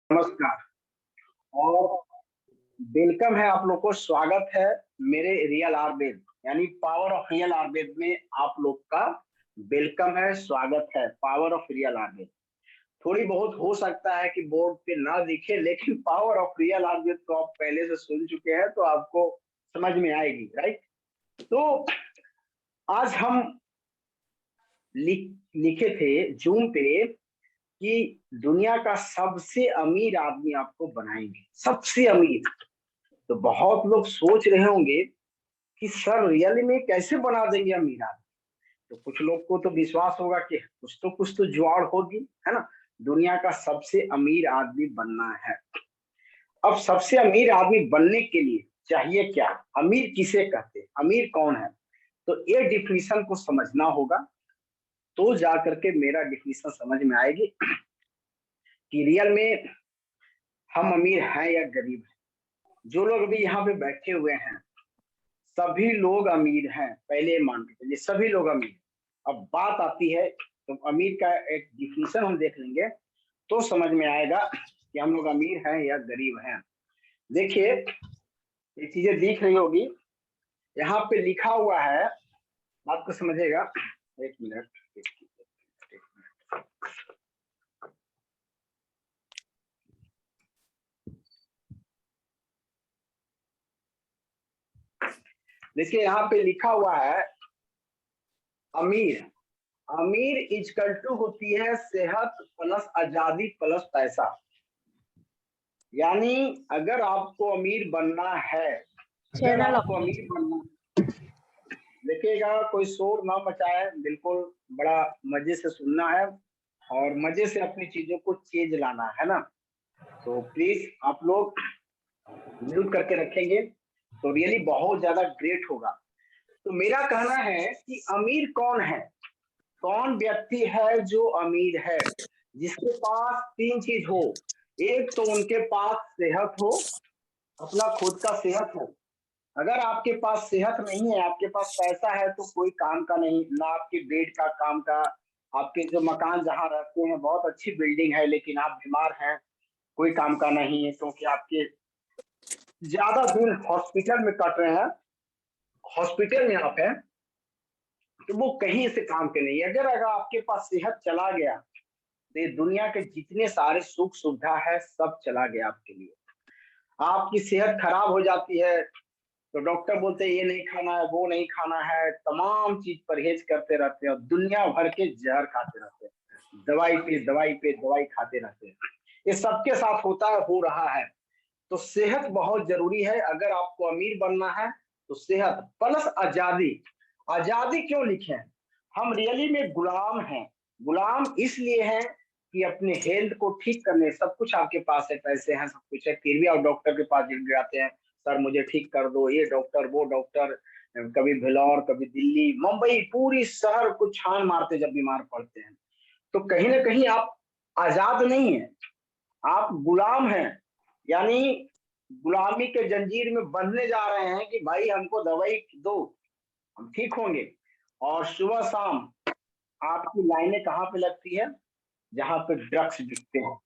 नमस्कार और वेलकम है आप लोग को। स्वागत है मेरे रियल आयुर्वेद यानी पावर ऑफ रियल आयुर्वेद में। आप लोग का वेलकम है, स्वागत है पावर ऑफ रियल आयुर्वेद। थोड़ी बहुत हो सकता है कि बोर्ड पे ना दिखे, लेकिन पावर ऑफ रियल आयुर्वेद तो आप पहले से सुन चुके हैं, तो आपको समझ में आएगी, राइट। तो आज हम लिखे थे जूम पे कि दुनिया का सबसे अमीर आदमी आपको बनाएंगे, सबसे अमीर। तो बहुत लोग सोच रहे होंगे कि सर रियली में कैसे बना देंगे अमीर आदमी। तो कुछ लोग को तो विश्वास होगा कि कुछ तो जुगाड़ होगी, है ना। दुनिया का सबसे अमीर आदमी बनना है। अब सबसे अमीर आदमी बनने के लिए चाहिए क्या? अमीर किसे कहते हैं, अमीर कौन है? तो ये डिफिनीशन को समझना होगा, तो जाकर के मेरा डिफिनीशन समझ में आएगी कि रियल में हम अमीर हैं या गरीब हैं। जो लोग भी यहाँ पे बैठे हुए हैं सभी लोग अमीर हैं, पहले मान के चलिए सभी लोग अमीर। अब बात आती है तो अमीर का एक डिफिनीशन हम देख लेंगे, तो समझ में आएगा कि हम लोग अमीर हैं या गरीब हैं। देखिए, ये चीजें दिख रही होगी, यहाँ पे लिखा हुआ है, बात को समझिएगा। एक मिनट, देखिए यहाँ पे लिखा हुआ है अमीर। अमीर इजकल टू होती है सेहत प्लस आजादी प्लस पैसा। यानी अगर आपको अमीर बनना है, अगर चैनल आपको अमीर बनना, देखिएगा कोई शोर ना मचाए, बिल्कुल बड़ा मजे से सुनना है और मजे से अपनी चीजों को चेंज लाना है ना। तो प्लीज आप लोग म्यूट करके रखेंगे तो रियली बहुत ज्यादा ग्रेट होगा। तो मेरा कहना है कि अमीर कौन है, कौन व्यक्ति है जो अमीर है? जिसके पास तीन चीज हो। एक तो उनके पास सेहत हो, अपना खुद का सेहत हो। अगर आपके पास सेहत नहीं है, आपके पास पैसा है तो कोई काम का नहीं, ना आपके बेड का काम का। आपके जो मकान जहाँ रहते हैं बहुत अच्छी बिल्डिंग है, लेकिन आप बीमार हैं, कोई काम का नहीं है, क्योंकि आपके ज्यादा दिन हॉस्पिटल में कट रहे हैं, हॉस्पिटल में आप हैं, तो वो कहीं से काम के नहीं। अगर आपके पास सेहत चला गया तो ये दुनिया के जितने सारे सुख सुविधा है सब चला गया आपके लिए। आपकी सेहत खराब हो जाती है तो डॉक्टर बोलते हैं ये नहीं खाना है, वो नहीं खाना है, तमाम चीज परहेज करते रहते हैं और दुनिया भर के जहर खाते रहते हैं, दवाई पे दवाई पे दवाई खाते रहते हैं। ये सबके साथ होता है, हो रहा है। तो सेहत बहुत जरूरी है। अगर आपको अमीर बनना है तो सेहत प्लस आजादी। आजादी क्यों लिखे हैं? हम रियली में गुलाम हैं। गुलाम इसलिए हैं कि अपने हेल्थ को ठीक करने, सब कुछ आपके पास है, पैसे हैं, सब कुछ है, फिर भी आप डॉक्टर के पास जाते हैं, सर मुझे ठीक कर दो, ये डॉक्टर वो डॉक्टर। कभी भेलोर, कभी दिल्ली, मुंबई, पूरी शहर को छान मारते जब बीमार पड़ते हैं। तो कहीं ना कहीं आप आजाद नहीं है, आप गुलाम हैं। यानी गुलामी के जंजीर में बंधने जा रहे हैं कि भाई हमको दवाई दो, हम ठीक होंगे। और सुबह शाम आपकी लाइनें कहाँ पे लगती है? जहां पे ड्रग्स बिकते हैं,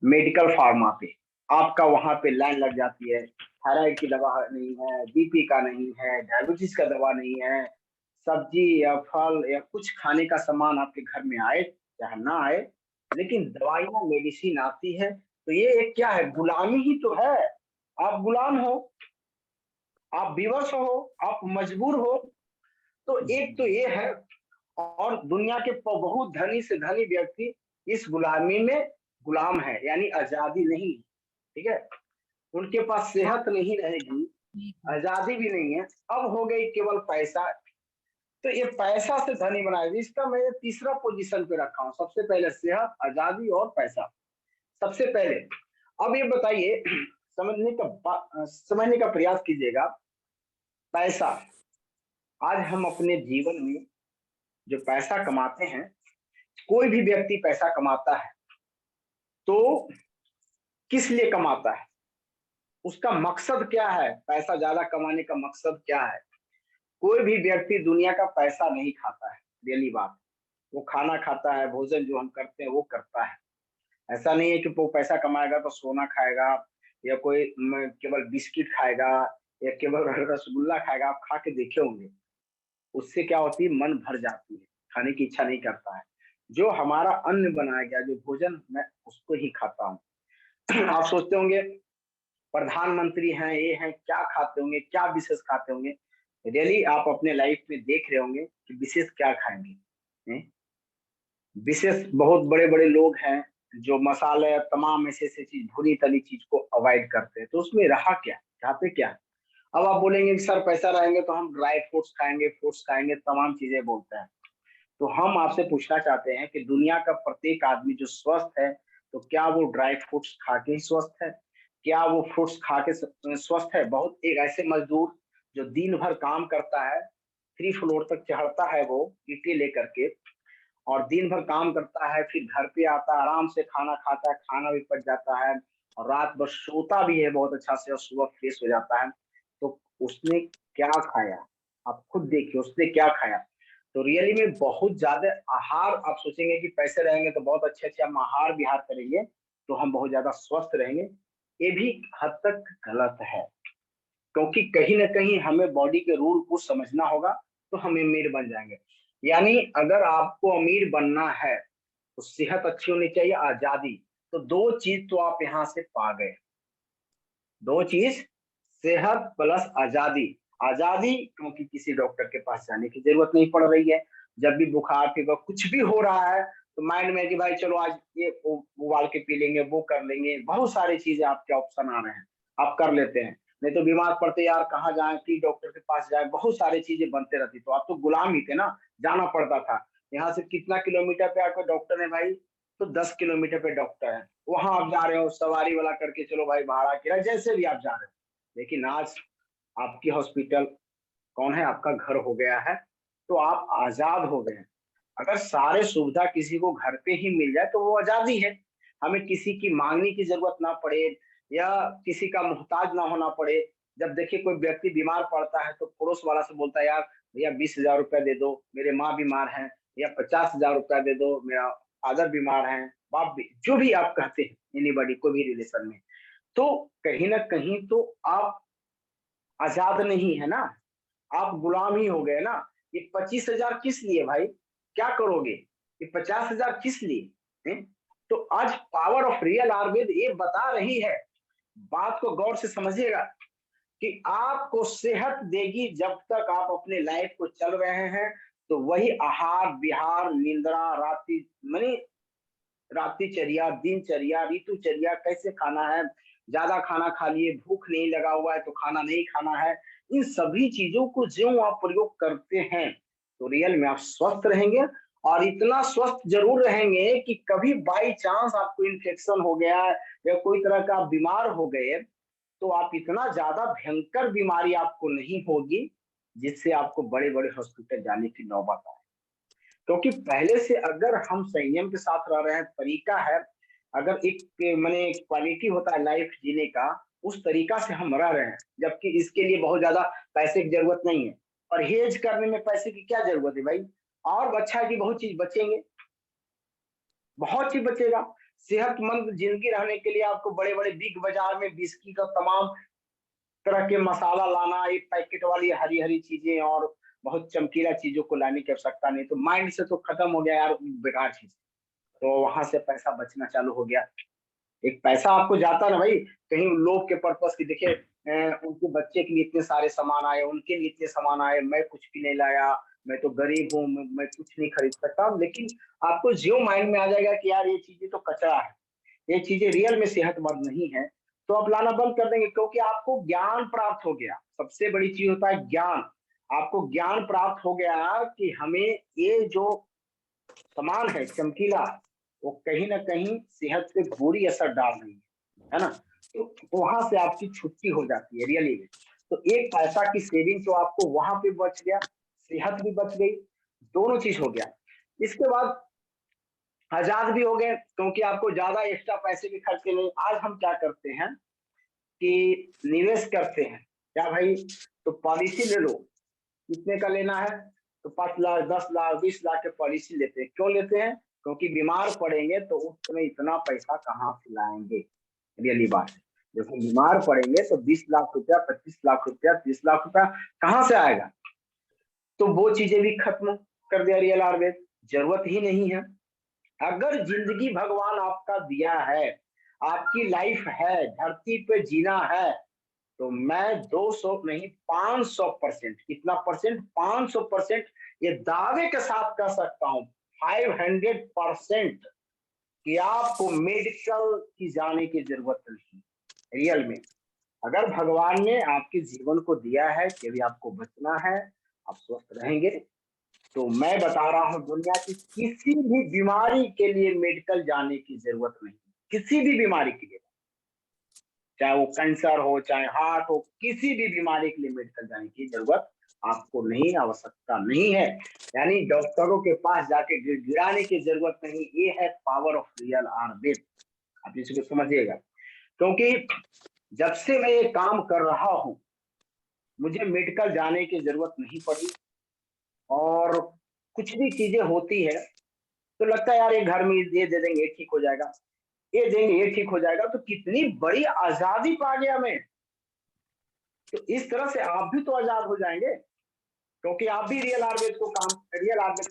मेडिकल फार्मा पे आपका वहां पे लाइन लग जाती है। थायराइड की दवा नहीं है, बीपी का नहीं है, डायबिटीज का दवा नहीं है। सब्जी या फल या कुछ खाने का सामान आपके घर में आए चाहे ना आए, लेकिन दवाइयाँ मेडिसिन आती है। तो ये एक क्या है? गुलामी ही तो है। आप गुलाम हो, आप विवश हो, आप मजबूर हो। तो एक तो ये है। और दुनिया के बहुत धनी से धनी व्यक्ति इस गुलामी में गुलाम है, यानी आजादी नहीं। ठीक है, उनके पास सेहत नहीं रहेगी, आजादी भी नहीं है, अब हो गई केवल पैसा। तो ये पैसा से धनी बनाएगी, इसका मैं तीसरा पोजीशन पे रखा हूँ। सबसे पहले सेहत, आजादी और पैसा, सबसे पहले। अब ये बताइए, समझने का प्रयास कीजिएगा। पैसा, आज हम अपने जीवन में जो पैसा कमाते हैं, कोई भी व्यक्ति पैसा कमाता है तो किस लिए कमाता है? उसका मकसद क्या है? पैसा ज्यादा कमाने का मकसद क्या है? कोई भी व्यक्ति दुनिया का पैसा नहीं खाता है, पहली बात। वो खाना खाता है, भोजन जो हम करते हैं वो करता है। ऐसा नहीं है कि वो पैसा कमाएगा तो सोना खाएगा या कोई केवल बिस्किट खाएगा या केवल रसगुल्ला खाएगा। आप खा के देखे होंगे, उससे क्या होती है, मन भर जाती है, खाने की इच्छा नहीं करता है। जो हमारा अन्न बनाया गया, जो भोजन, मैं उसको ही खाता हूँ। आप सोचते होंगे प्रधानमंत्री हैं, ये हैं, क्या खाते होंगे, क्या विशेष खाते होंगे। रियली आप अपने लाइफ में देख रहे होंगे कि विशेष क्या खाएंगे। हैं? विशेष बहुत बड़े बड़े लोग हैं जो मसाले तमाम ऐसे ऐसे चीज, भुनी तली चीज को अवॉइड करते हैं। तो उसमें रहा क्या, खाते क्या है? अब आप बोलेंगे कि सर पैसा रहेंगे तो हम ड्राई फ्रूट्स खाएंगे, तमाम चीजें बोलते हैं। तो हम आपसे पूछना चाहते हैं कि दुनिया का प्रत्येक आदमी जो स्वस्थ है, तो क्या वो ड्राई फ्रूट्स खा के ही स्वस्थ है? क्या वो फ्रूट्स खा के स्वस्थ है? बहुत एक ऐसे मजदूर जो दिन भर काम करता है, 3 फ्लोर तक चढ़ता है वो ईंटें लेकर के, और दिन भर काम करता है, फिर घर पे आता है, आराम से खाना खाता है, खाना भी पच जाता है, और रात भर सोता भी है बहुत अच्छा से, और सुबह फ्रेश हो जाता है। तो उसने क्या खाया? आप खुद देखिए उसने क्या खाया। तो रियली में बहुत ज्यादा आहार, आप सोचेंगे कि पैसे रहेंगे तो बहुत अच्छे अच्छे हम आहार विहार करेंगे तो हम बहुत ज्यादा स्वस्थ रहेंगे, ये भी हद तक गलत है। क्योंकि कहीं ना कहीं हमें बॉडी के रूल को समझना होगा, तो हम अमीर बन जाएंगे। यानी अगर आपको अमीर बनना है तो सेहत अच्छी होनी चाहिए, आजादी। तो दो चीज तो आप यहाँ से पा गए, दो चीज, सेहत प्लस आजादी। आजादी क्योंकि किसी डॉक्टर के पास जाने की जरूरत नहीं पड़ रही है। जब भी बुखार फीवर कुछ भी हो रहा है तो माइंड में कि भाई चलो आज ये उबाल के पी लेंगे, वो कर लेंगे, बहुत सारी चीजें आपके ऑप्शन आ रहे हैं, आप कर लेते हैं। नहीं तो बीमार पड़ते यार कहाँ जाए, कि डॉक्टर के पास जाए, बहुत सारी चीजें बनते रहती। तो आप तो गुलाम ही थे ना, जाना पड़ता था। यहाँ से कितना किलोमीटर पे आपको डॉक्टर है भाई, तो 10 किलोमीटर पे डॉक्टर है, वहां आप जा रहे हो सवारी वाला करके, चलो भाई भाड़ा किराया जैसे भी आप जा रहे हो। लेकिन आज आपकी हॉस्पिटल कौन है, आपका घर हो गया है, तो आप आजाद हो गए हैं। अगर सारे सुविधा किसी को घर पे ही मिल जाए तो वो आजादी है। हमें किसी की मांगने की जरूरत ना पड़े या किसी का मोहताज ना होना पड़े। जब देखिए कोई व्यक्ति बीमार पड़ता है तो पड़ोस वाला से बोलता है, यार भैया 20,000 रुपया दे दो, मेरे माँ बीमार है, या 50,000 रुपया दे दो, मेरा फादर बीमार है, बाप भी, जो भी आप कहते हैं एनीबॉडी को भी रिलेशन में। तो कहीं ना कहीं तो आप आजाद नहीं है ना, आप गुलाम ही हो गए ना। ये 25,000 किस लिए भाई, क्या करोगे? ये 50,000 किस लिए हैं? तो आज पावर ऑफ रियल आयुर्वेद ये बता रही है, बात को गौर से समझिएगा, कि आपको सेहत देगी जब तक आप अपने लाइफ को चल रहे हैं। तो वही आहार विहार निंद्रा रात्रि, मानी रात्रिचर्या, दिनचर्या, ऋतुचर्या, कैसे खाना है, ज्यादा खाना खा लिए, भूख नहीं लगा हुआ है तो खाना नहीं खाना है। इन सभी चीजों को जो आप प्रयोग करते हैं तो रियल में आप स्वस्थ रहेंगे। और इतना स्वस्थ जरूर रहेंगे कि कभी बाई चांस आपको इन्फेक्शन हो गया या कोई तरह का आप बीमार हो गए, तो आप इतना ज्यादा भयंकर बीमारी आपको नहीं होगी जिससे आपको बड़े बड़े हॉस्पिटल जाने की नौबत आए। क्योंकि पहले से अगर हम संयम के साथ रह रहे हैं, तरीका है, अगर एक मैंने क्वालिटी होता है लाइफ जीने का, उस तरीका से हम रह रहे हैं, जबकि इसके लिए बहुत ज्यादा पैसे की जरूरत नहीं है। परहेज करने में पैसे की क्या जरूरत है भाई? और अच्छा है कि बहुत चीज बचेंगे, बहुत चीज बचेगा। सेहतमंद जिंदगी रहने के लिए आपको बड़े बड़े बिग बाजार में विस्की का तमाम तरह के मसाला लाना, एक पैकेट वाली हरी हरी चीजें और बहुत चमकीला चीजों को लाने की आवश्यकता नहीं। तो माइंड से तो खत्म हो गया यार बेकार चीज, तो वहां से पैसा बचना चालू हो गया। एक पैसा आपको जाता ना भाई कहीं लोग के पर्पस की, देखिए उनके बच्चे के लिए इतने सारे सामान आए, उनके लिए इतने सामान आए, मैं कुछ भी नहीं लाया, मैं तो गरीब हूँ, मैं कुछ नहीं खरीद सकता। लेकिन आपको जो माइंड में आ जाएगा कि यार ये चीजें तो कचरा है, ये चीजें रियल में सेहतमंद नहीं है, तो आप लाना बंद कर देंगे। क्योंकि आपको ज्ञान प्राप्त हो गया, सबसे बड़ी चीज होता है ज्ञान। आपको ज्ञान प्राप्त हो गया कि हमें ये जो सामान है चमकीला, वो कहीं ना कहीं सेहत पे बुरी असर डाल रही है ना। तो वहां से आपकी छुट्टी हो जाती है रियली में। तो एक पैसा की सेविंग तो आपको वहां पे बच गया, सेहत भी बच गई, दोनों चीज हो गया। इसके बाद आजाद भी हो गए क्योंकि आपको ज्यादा एक्स्ट्रा पैसे के खर्चे नहीं। आज हम क्या करते हैं कि निवेश करते हैं, क्या भाई, तो पॉलिसी ले लो, कितने का लेना है, तो 5 लाख 10 लाख 20 लाख के पॉलिसी लेते हैं। क्यों लेते हैं? क्योंकि बीमार पड़ेंगे तो उस समय इतना पैसा कहाँ से लाएंगे। रियली बात है, जब हम बीमार पड़ेंगे तो 20 लाख रुपया, 25 लाख रुपया, 30 लाख रुपया कहाँ से आएगा। तो वो चीजें भी खत्म कर दिया रियल आयुर्वेद, जरूरत ही नहीं है। अगर जिंदगी भगवान आपका दिया है, आपकी लाइफ है, धरती पे जीना है, तो मैं 200 नहीं 500%, कितना परसेंट, 500% ये दावे के साथ कह सकता हूं, 500% कि आपको मेडिकल की जाने की जरूरत नहीं। रियल में अगर भगवान ने आपके जीवन को दिया है कि अभी आपको बचना है, आप स्वस्थ रहेंगे, तो मैं बता रहा हूं दुनिया की किसी भी बीमारी के लिए मेडिकल जाने की जरूरत नहीं। किसी भी बीमारी के लिए, चाहे वो कैंसर हो, चाहे हार्ट हो, किसी भी बीमारी के लिए मेडिकल जाने की जरूरत आपको नहीं, आवश्यकता नहीं है। यानी डॉक्टरों के पास जाके गिड़गिड़ाने की जरूरत नहीं। ये है पावर ऑफ रियल आयुर्वेद, आप इसको समझिएगा। क्योंकि जब से मैं ये काम कर रहा हूं, मुझे मेडिकल जाने की जरूरत नहीं पड़ी। और कुछ भी चीजें होती है तो लगता है यार ये घर में ये दे देंगे, ये ठीक हो जाएगा, ये देंगे, ये ठीक हो जाएगा। तो कितनी बड़ी आजादी पा गया मैं। तो इस तरह से आप भी तो आजाद हो जाएंगे, क्योंकि आप भी रियल आयुर्वेद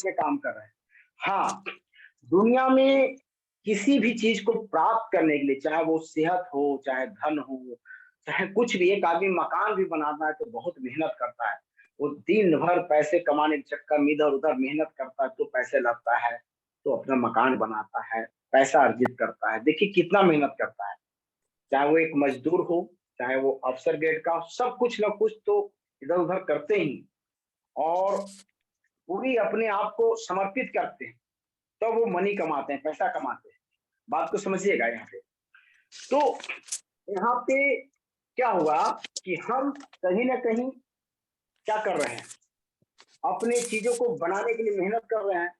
में काम कर रहे हैं। हाँ, दुनिया में किसी भी चीज को प्राप्त करने के लिए, चाहे वो सेहत हो, चाहे धन हो, चाहे कुछ भी, एक आदमी मकान भी बनाता है तो बहुत मेहनत करता है। वो दिन भर पैसे कमाने के चक्कर में इधर उधर मेहनत करता है, तो पैसे लगता है, तो अपना मकान बनाता है, पैसा अर्जित करता है। देखिए कितना मेहनत करता है, चाहे वो एक मजदूर हो, चाहे वो अफसर ग्रेड का, सब कुछ ना कुछ तो इधर उधर करते ही, और पूरी अपने आप को समर्पित करते हैं, तब तो वो मनी कमाते हैं, पैसा कमाते हैं। बात को समझिएगा यहाँ पे। तो यहाँ पे क्या हुआ कि हम कहीं ना कहीं क्या कर रहे हैं, अपने चीजों को बनाने के लिए मेहनत कर रहे हैं।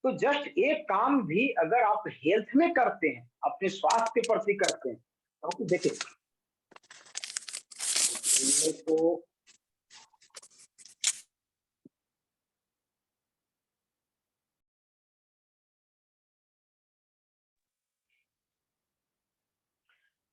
तो जस्ट एक काम भी अगर आप हेल्थ में करते हैं, अपने स्वास्थ्य के प्रति करते हैं, तो देखिए तो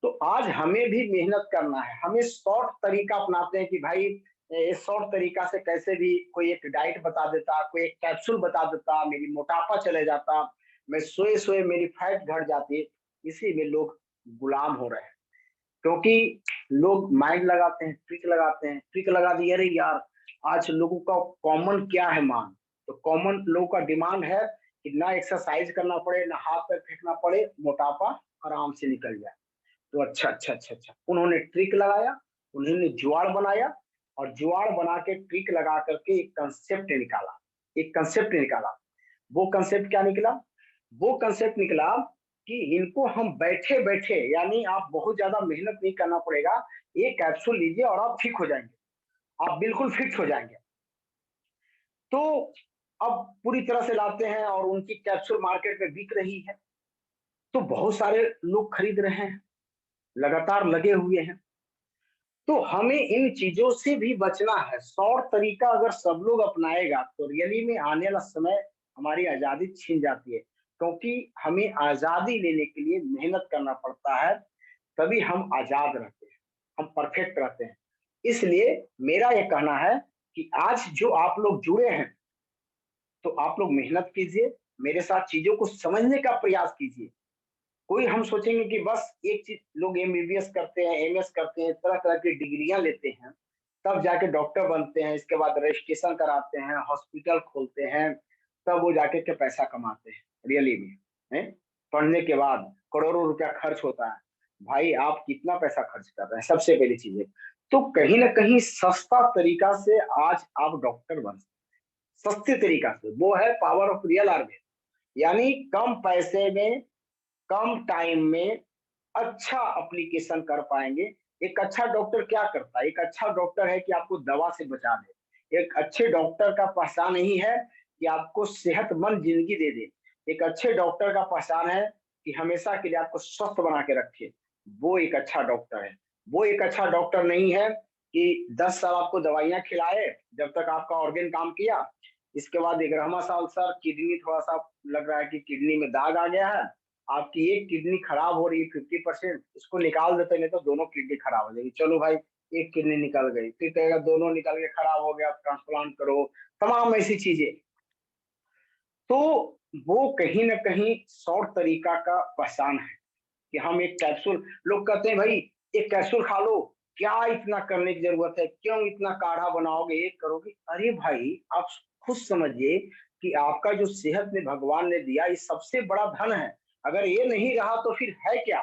तो आज हमें भी मेहनत करना है। हमें शॉर्ट तरीका अपनाते हैं कि भाई इस शॉर्ट तरीका से कैसे भी कोई एक डाइट बता देता, कोई एक कैप्सूल बता देता, मेरी मोटापा चले जाता, मैं सोए सोए मेरी फैट घट जाती। इसी में लोग गुलाम हो रहे हैं, क्योंकि लोग माइंड लगाते हैं, ट्रिक लगाते हैं, ट्रिक लगा दिए। अरे यार, आज लोगों का कॉमन क्या है मांग, तो कॉमन लोगों का डिमांड है कि ना एक्सरसाइज करना पड़े, ना हाथ पैर फेंकना पड़े, मोटापा आराम से निकल जाए। तो अच्छा अच्छा अच्छा अच्छा, उन्होंने ट्रिक लगाया, उन्होंने जुआड़ बनाया, और जुआड़ बना के ट्रिक लगा करके एक कंसेप्ट निकाला, एक कंसेप्ट निकाला। वो कंसेप्ट क्या निकला? वो कंसेप्ट निकला कि इनको हम बैठे बैठे, यानी आप बहुत ज्यादा मेहनत नहीं करना पड़ेगा, एक कैप्सूल लीजिए और आप ठीक हो जाएंगे, आप बिल्कुल फिट हो जाएंगे। तो अब पूरी तरह से लाते हैं और उनकी कैप्सूल मार्केट में बिक रही है, तो बहुत सारे लोग खरीद रहे हैं, लगातार लगे हुए हैं। तो हमें इन चीजों से भी बचना है। शॉर्ट तरीका अगर सब लोग अपनाएगा तो रियली में आने वाला समय हमारी आजादी छीन जाती है, क्योंकि हमें आजादी लेने के लिए मेहनत करना पड़ता है, तभी हम आजाद रहते हैं, हम परफेक्ट रहते हैं। इसलिए मेरा यह कहना है कि आज जो आप लोग जुड़े हैं, तो आप लोग मेहनत कीजिए, मेरे साथ चीजों को समझने का प्रयास कीजिए। कोई हम सोचेंगे कि बस एक चीज, लोग एमबीबीएस करते हैं, एमएस करते हैं, तरह तरह की डिग्रियां लेते हैं, तब जाके डॉक्टर बनते हैं, इसके बाद रजिस्ट्रेशन कराते हैं, हॉस्पिटल खोलते हैं, तब वो जाके के पैसा कमाते हैं। रियली में है, पढ़ने के बाद करोड़ों रुपया खर्च होता है। भाई आप कितना पैसा खर्च कर रहे हैं, सबसे पहली चीज है। तो कहीं ना कहीं सस्ता तरीका से आज आप डॉक्टर बन सकते हैं। सस्ते तरीका से, वो है पावर ऑफ रियल आयुर्वेद। यानी कम पैसे में, कम टाइम में अच्छा एप्लीकेशन कर पाएंगे। एक अच्छा डॉक्टर क्या करता है? एक अच्छा डॉक्टर है कि आपको दवा से बचा दे। एक अच्छे डॉक्टर का पहचान यही है कि आपको सेहतमंद जिंदगी दे दे। एक अच्छे डॉक्टर का पहचान है कि हमेशा के लिए आपको स्वस्थ बना के रखे। वो एक अच्छा डॉक्टर है। वो एक अच्छा डॉक्टर नहीं है कि 10 साल आपको दवाइयां खिलाए, जब तक आपका ऑर्गेन काम किया, इसके बाद 11वां साल सर किडनी थोड़ा सा लग रहा है कि किडनी में दाग आ गया है, आपकी एक किडनी खराब हो रही है 50%, इसको निकाल देते, नहीं तो दोनों किडनी खराब हो जाएगी। चलो भाई एक किडनी निकल गई, फिर कहेगा दोनों निकल के खराब हो गया, ट्रांसप्लांट करो, तमाम ऐसी चीजें। तो वो कहीं ना कहीं शॉर्ट तरीका का पहचान है कि हम एक कैप्सूल, लोग कहते हैं भाई एक कैप्सूल खा लो, क्या इतना करने की जरूरत है, क्यों इतना काढ़ा बनाओगे, एक करोगे। अरे भाई आप खुद समझिए कि आपका जो सेहत में भगवान ने दिया ये सबसे बड़ा धन है। अगर ये नहीं रहा तो फिर है क्या,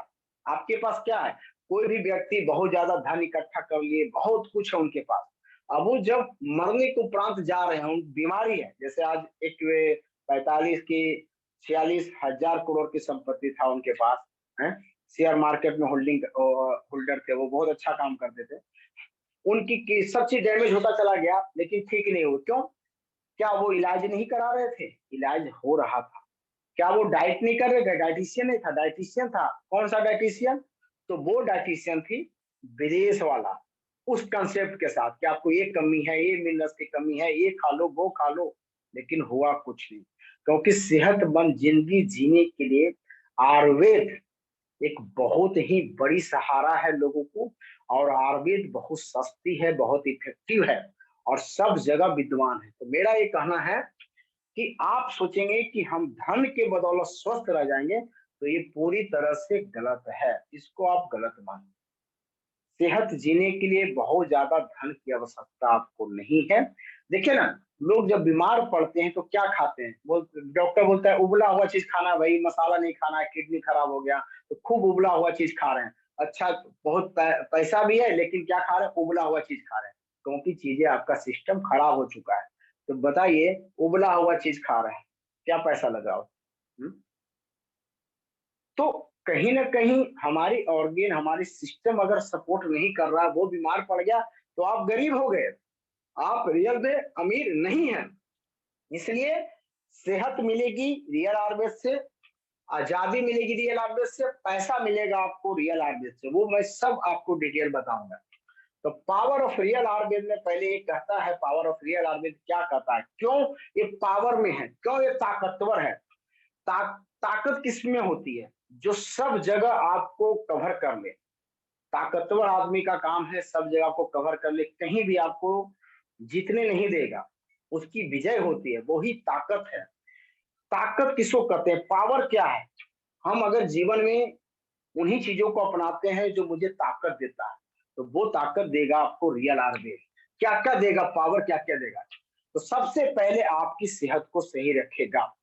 आपके पास क्या है। कोई भी व्यक्ति बहुत ज्यादा धन इकट्ठा कर लिए, बहुत कुछ है उनके पास, अब वो जब मरने के उपरांत जा रहे हैं, बीमारी है, जैसे आज एक 45 की 46,000 करोड़ की संपत्ति था उनके पास है, शेयर मार्केट में होल्डिंग होल्डर थे, वो बहुत अच्छा काम करते थे, उनकी सब चीज डैमेज होता चला गया लेकिन ठीक नहीं हुआ, क्यों, क्या वो इलाज नहीं करा रहे थे, इलाज हो रहा था। क्या वो डाइट नहीं कर रहे थे, डाइटिशियन नहीं था, डाइटिशियन था। कौन सा डाइटिशियन, तो वो डाइटिशियन थी विदेश वाला, उस कंसेप्ट के साथ कि आपको ये कमी है, ये मिनरल्स की कमी है, ये खा लो वो खा लो, लेकिन हुआ कुछ नहीं। क्योंकि सेहतमंद जिंदगी जीने के लिए आयुर्वेद एक बहुत ही बड़ी सहारा है लोगों को, और आयुर्वेद बहुत सस्ती है, बहुत इफेक्टिव है, और सब जगह विद्वान है। तो मेरा ये कहना है कि आप सोचेंगे कि हम धन के बदौलत स्वस्थ रह जाएंगे, तो ये पूरी तरह से गलत है, इसको आप गलत मानिए। सेहत जीने के लिए बहुत ज्यादा धन की आवश्यकता आपको नहीं है। देखिए ना, लोग जब बीमार पड़ते हैं तो क्या खाते हैं, डॉक्टर बोलता है उबला हुआ चीज खाना है भाई, मसाला नहीं खाना है, किडनी खराब हो गया तो खूब उबला हुआ चीज खा रहे हैं। अच्छा, बहुत पैसा भी है लेकिन क्या खा रहे हैं, उबला हुआ चीज खा रहे हैं, क्योंकि चीजें आपका सिस्टम खराब हो चुका है। तो बताइए, उबला हुआ चीज खा रहे हैं, क्या पैसा लगाओ। तो कहीं ना कहीं हमारी ऑर्गेन, हमारी सिस्टम अगर सपोर्ट नहीं कर रहा, वो बीमार पड़ गया, तो आप गरीब हो गए, आप रियल में अमीर नहीं हैं। इसलिए सेहत मिलेगी रियल आयुर्वेद से, आजादी मिलेगी रियल आयुर्वेद से, पैसा मिलेगा आपको रियल आयुर्वेद से, वो मैं सब आपको डिटेल बताऊंगा। तो पावर ऑफ रियल आयुर्वेद में पहले ये कहता है, पावर ऑफ रियल आयुर्वेद क्या कहता है, क्यों ये पावर में है, क्यों ये ताकतवर है। ताकत किसमें होती है, जो सब जगह आपको कवर कर ले। ताकतवर आदमी का काम है सब जगह आपको कवर कर ले, कहीं भी आपको जीतने नहीं देगा, उसकी विजय होती है, वो ही ताकत है। ताकत किसको कहते हैं, पावर क्या है। हम अगर जीवन में उन्हीं चीजों को अपनाते हैं जो मुझे ताकत देता है, तो वो ताकत देगा आपको रियल आयुर्वेद। क्या क्या देगा, पावर क्या क्या देगा, तो सबसे पहले आपकी सेहत को सही रखेगा,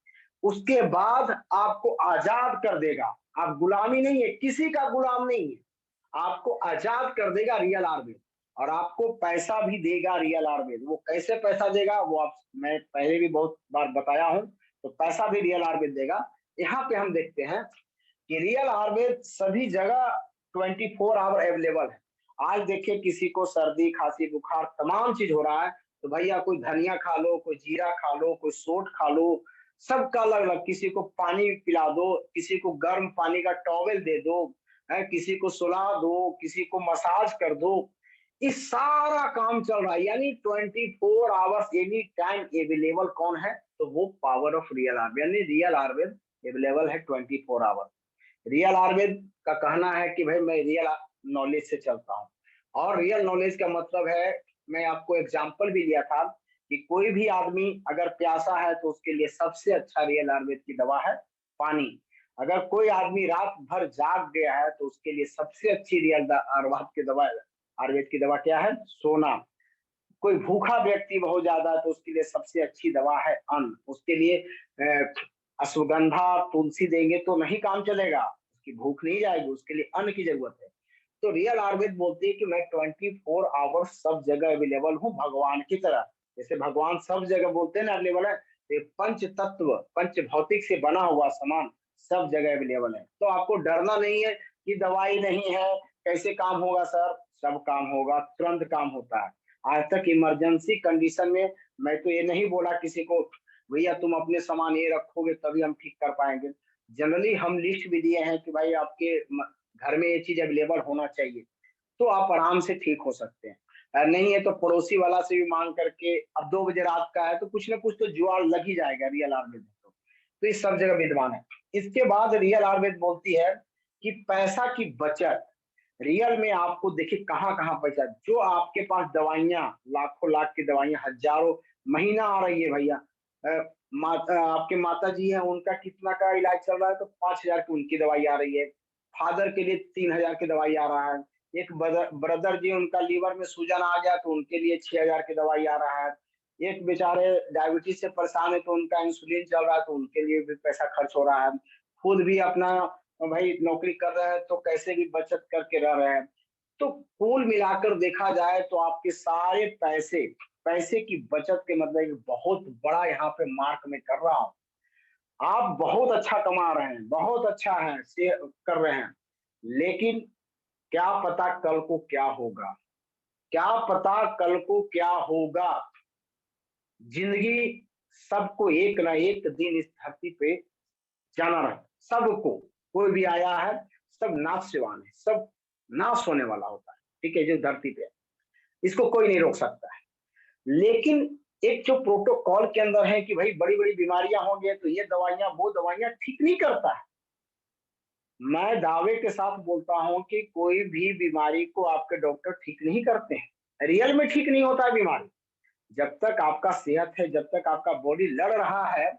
उसके बाद आपको आजाद कर देगा। आप गुलामी नहीं है, किसी का गुलाम नहीं है, आपको आजाद कर देगा रियल आयुर्वेद। और आपको पैसा भी देगा रियल आयुर्वेद। वो कैसे पैसा देगा, वो आप, मैं पहले भी बहुत बार बताया हूं, तो पैसा भी रियल आयुर्वेद देगा। यहाँ पे हम देखते हैं कि रियल आयुर्वेद सभी जगह 24 आवर अवेलेबल है। आज देखिए किसी को सर्दी खांसी बुखार तमाम चीज हो रहा है, तो भैया कोई धनिया खा लो, कोई जीरा खा लो, कोई सोंठ खा लो, सबका अलग अलग, किसी को पानी पिला दो, किसी को गर्म पानी का टॉवेल दे दो, है किसी को सुला दो, किसी को मसाज कर दो, इस सारा काम चल रहा है। यानी 24 आवर्स एनी टाइम अवेलेबल कौन है, तो वो पावर ऑफ रियल आयुर्वेद, यानी रियल आयुर्वेद अवेलेबल है 24 आवर। रियल आयुर्वेद का कहना है कि भाई मैं रियल नॉलेज से चलता हूँ। और रियल नॉलेज का मतलब है, मैं आपको एग्जांपल भी दिया था कि कोई भी आदमी अगर प्यासा है तो उसके लिए सबसे अच्छा रियल आयुर्वेद की दवा है पानी। अगर कोई आदमी रात भर जाग गया है तो उसके लिए सबसे अच्छी रियल आयुर्वेद की दवा, आयुर्वेद की दवा क्या है, सोना। कोई भूखा व्यक्ति बहुत ज्यादा है तो उसके लिए सबसे अच्छी दवा है अन्न। उसके लिए अश्वगंधा तुलसी देंगे तो नहीं काम चलेगा, उसकी भूख नहीं जाएगी, उसके लिए अन्न की जरूरत है। तो रियल आयुर्वेद बोलती है कि मैं 24 आवर्स सब जगह अवेलेबल हूँ, भगवान की तरह। जैसे भगवान सब जगह बोलते हैं ना अवेलेबल है, तो पंच तत्व, पंच भौतिक से बना हुआ सामान सब जगह अवेलेबल है। तो आपको डरना नहीं है कि दवाई नहीं है कैसे काम होगा, सर सब काम होगा, तुरंत काम होता है। आज तक इमरजेंसी कंडीशन में मैं तो ये नहीं बोला किसी को भैया तुम अपने सामान ये रखोगे तभी हम ठीक कर पाएंगे। जनरली हम लिस्ट भी दिए हैं कि भाई आपके घर में ये चीज अवेलेबल होना चाहिए, तो आप आराम से ठीक हो सकते हैं। नहीं है तो पड़ोसी वाला से भी मांग करके, अब 2 बजे रात का है तो कुछ ना कुछ तो जुआड़ लग ही जाएगा रियल आयुर्वेद में। तो इस सब जगह विद्वान है। इसके बाद रियल आयुर्वेद बोलती है कि पैसा की बचत। रियल में आपको देखिए कहाँ कहाँ बचत, जो आपके पास दवाइयाँ लाखों लाख की दवाइयाँ हजारों महीना आ रही है भैया। आपके माता जी हैं, उनका कितना का इलाज चल रहा है, तो 5,000 की उनकी दवाई आ रही है। फादर के लिए 3,000 की दवाई आ रहा है। एक ब्रदर जी, उनका लीवर में सूजन आ गया तो उनके लिए 6,000 की दवाई आ रहा है। एक बेचारे डायबिटीज से परेशान है तो उनका इंसुलिन चल रहा है तो उनके लिए भी पैसा खर्च हो रहा है। खुद भी अपना भाई नौकरी कर रहे हैं तो कैसे भी बचत करके रह रहे हैं। तो कुल मिलाकर देखा जाए तो आपके सारे पैसे, पैसे की बचत के मतलब एक बहुत बड़ा यहाँ पे मार्क में कर रहा हूँ। आप बहुत अच्छा कमा रहे हैं, बहुत अच्छा है से कर रहे हैं, लेकिन क्या पता कल को क्या होगा, क्या पता कल को क्या होगा। जिंदगी सबको एक ना एक दिन इस धरती पे जाना रहता, सबको। कोई भी आया है, सब नाश सिवान है, सब नाश होने वाला होता है, ठीक है, जो धरती पे है, इसको कोई नहीं रोक सकता है। लेकिन एक जो प्रोटोकॉल के अंदर है कि भाई बड़ी बड़ी बीमारियां होंगी तो ये दवाइयां वो दवाइयां ठीक नहीं करता है। मैं दावे के साथ बोलता हूं कि कोई भी बीमारी को आपके डॉक्टर ठीक नहीं करते हैं, रियल में ठीक नहीं होता है बीमारी। जब तक आपका सेहत है, जब तक आपका बॉडी लड़ रहा है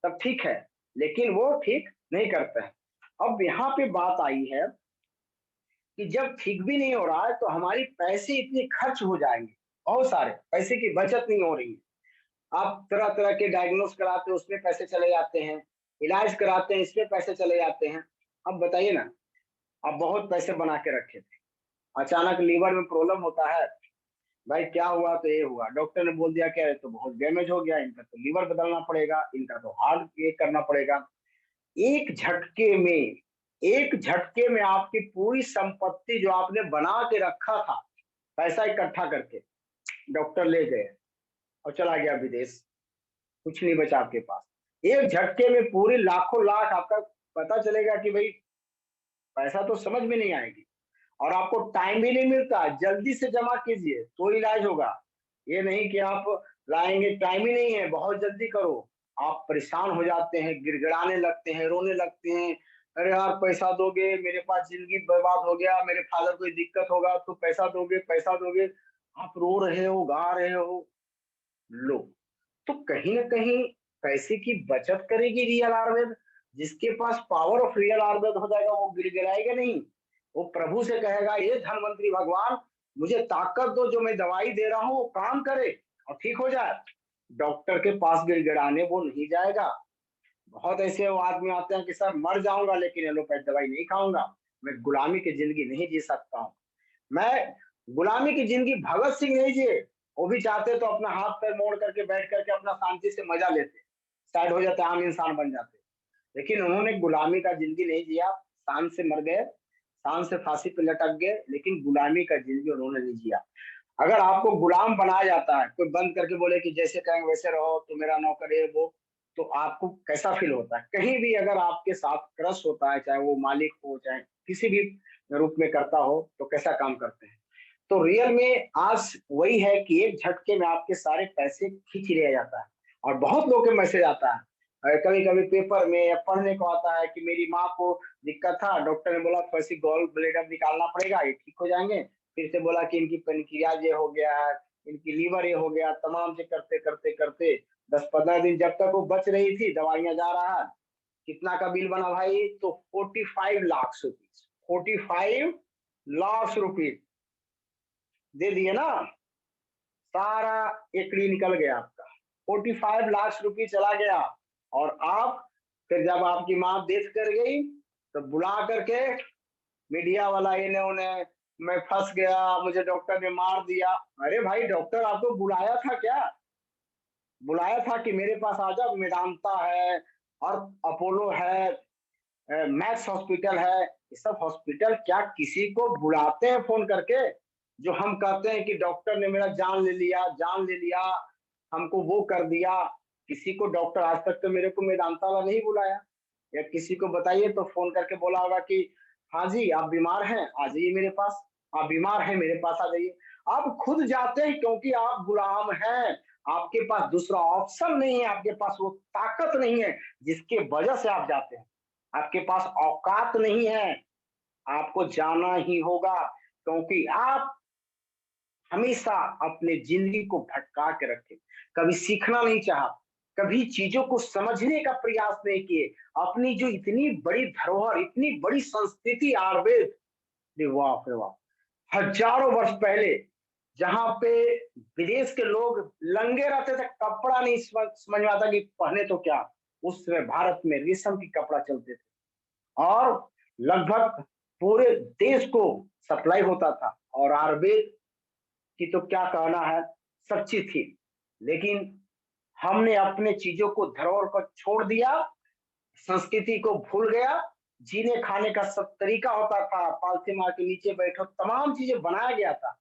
तब ठीक है, लेकिन वो ठीक नहीं करते हैं। अब यहाँ पे बात आई है कि जब ठीक भी नहीं हो रहा है तो हमारी पैसे इतने खर्च हो जाएंगे, बहुत सारे पैसे की बचत नहीं हो रही है। आप तरह तरह के डायग्नोस कराते हैं उसमें पैसे चले जाते हैं, इलाज कराते हैं इसमें पैसे चले जाते हैं। अब बताइए ना, आप बहुत पैसे बना के रखे थे, अचानक लीवर में प्रॉब्लम होता है, भाई क्या हुआ, तो ये हुआ, डॉक्टर ने बोल दिया क्या है, तो बहुत डैमेज हो गया, इनका तो लीवर बदलना पड़ेगा, इनका तो हार्ट ये करना पड़ेगा। एक झटके में, एक झटके में आपकी पूरी संपत्ति जो आपने बना के रखा था, पैसा इकट्ठा करके डॉक्टर ले गए और चला गया विदेश, कुछ नहीं बचा आपके पास। एक झटके में पूरी लाखों लाख आपका पता चलेगा कि भाई पैसा तो समझ में नहीं आएगी, और आपको टाइम भी नहीं मिलता, जल्दी से जमा कीजिए तो इलाज होगा। ये नहीं कि आप लाएंगे, टाइम ही नहीं है बहुत जल्दी करो, आप परेशान हो जाते हैं, गिड़गिड़ाने लगते हैं, रोने लगते हैं, अरे यार पैसा दोगे, मेरे पास जिंदगी बर्बाद हो गया, मेरे फादर को दिक्कत होगा तो पैसा दोगे, पैसा दोगे। आप रो रहे हो, गा रहे हो, लो। तो कहीं ना कहीं पैसे की बचत करेगी रियल आयुर्वेद। जिसके पास पावर ऑफ रियल आयुर्वेद हो जाएगा वो गिड़गिड़ाएगा नहीं, वो प्रभु से कहेगा ये धनवंतरी भगवान मुझे ताकत दो, जो मैं दवाई दे रहा हूँ वो काम करे और ठीक हो जाए। डॉक्टर के पास गिड़गिड़ाने वो नहीं जाएगा। बहुत ऐसे वो आदमी आते हैं कि सर मर जाऊंगा लेकिन एलोपैथ दवाई नहीं खाऊंगा, मैं गुलामी की जिंदगी नहीं जी सकता हूँ, मैं गुलामी की जिंदगी भगत सिंह नहीं जिए। वो भी चाहते तो अपना हाथ पैर मोड़ करके बैठ करके अपना शांति से मजा लेते, साइड हो जाते, आम इंसान बन जाते, लेकिन उन्होंने गुलामी का जिंदगी नहीं जिया। शान से मर गए, शान से फांसी पे लटक गए, लेकिन गुलामी का जिंदगी उन्होंने नहीं जिया। अगर आपको गुलाम बनाया जाता है, कोई बंद करके बोले कि जैसे कहेंगे वैसे रहो, तो मेरा नौकर है वो, तो आपको कैसा फील होता है। कहीं भी अगर आपके साथ क्रश होता है, चाहे वो मालिक हो चाहे किसी भी रूप में करता हो, तो कैसा काम करते हैं। तो रियल में आज वही है कि एक झटके में आपके सारे पैसे खींच लिया जाता है। और बहुत लोगों के मैसेज आता है, कभी कभी पेपर में या पढ़ने को आता है कि मेरी माँ को दिक्कत था, डॉक्टर ने बोला पैसे गॉल ब्लेडर निकालना पड़ेगा, ये ठीक हो जाएंगे। फिर से बोला कि इनकी पेनक्रियाज ये हो गया है, इनकी लीवर ये हो गया, तमाम से करते करते करते 10-15 दिन जब तक वो बच रही थी, दवाइयां जा रहा है। कितना का बिल बना भाई, तो 45 लाख रुपीज, 45 लाख रुपीज दे दिए ना, सारा एकड़ी निकल गया आपका, 45 लाख रुपये चला गया। और आप फिर जब आपकी माँ डेथ कर गई तो बुला करके मीडिया वाला इन्हें उन्हें, मैं फंस गया, मुझे डॉक्टर ने मार दिया। अरे भाई डॉक्टर आपको बुलाया था क्या, बुलाया था कि मेरे पास आ जाओ, मेदांता है और अपोलो है, मैक्स हॉस्पिटल है, ये सब हॉस्पिटल क्या किसी को बुलाते हैं फोन करके। जो हम कहते हैं कि डॉक्टर ने मेरा जान ले लिया, जान ले लिया, हमको वो कर दिया, किसी को डॉक्टर आज तक तो मेरे को मेदांता वाला नहीं बुलाया। या किसी को बताइए तो फोन करके बोला होगा कि हाँ जी आप बीमार हैं आ जाइए मेरे पास, आप बीमार हैं, मेरे पास आ जाइए। आप खुद जाते हैं क्योंकि आप गुलाम हैं, आपके पास दूसरा ऑप्शन नहीं है, आपके पास वो ताकत नहीं है जिसके वजह से आप जाते हैं। आपके पास औकात नहीं है, आपको जाना ही होगा क्योंकि आप हमेशा अपने जिंदगी को भटका के रखे, कभी सीखना नहीं चाहा, कभी चीजों को समझने का प्रयास नहीं किए। अपनी जो इतनी बड़ी धरोहर, इतनी बड़ी संस्कृति आयुर्वेद, अरे वाह रे वाह, हजारों वर्ष पहले जहां पे विदेश के लोग लंगे रहते थे, कपड़ा नहीं समझ में आता कि पहने तो क्या, उस समय भारत में रेशम की कपड़ा चलते थे और लगभग पूरे देश को सप्लाई होता था। और आयुर्वेद की तो क्या कहना है, सच्ची थी। लेकिन हमने अपने चीजों को धरोहर पर छोड़ दिया, संस्कृति को भूल गया। जीने खाने का सब तरीका होता था, पालथी मार के नीचे बैठो, तमाम चीजें बनाया गया था।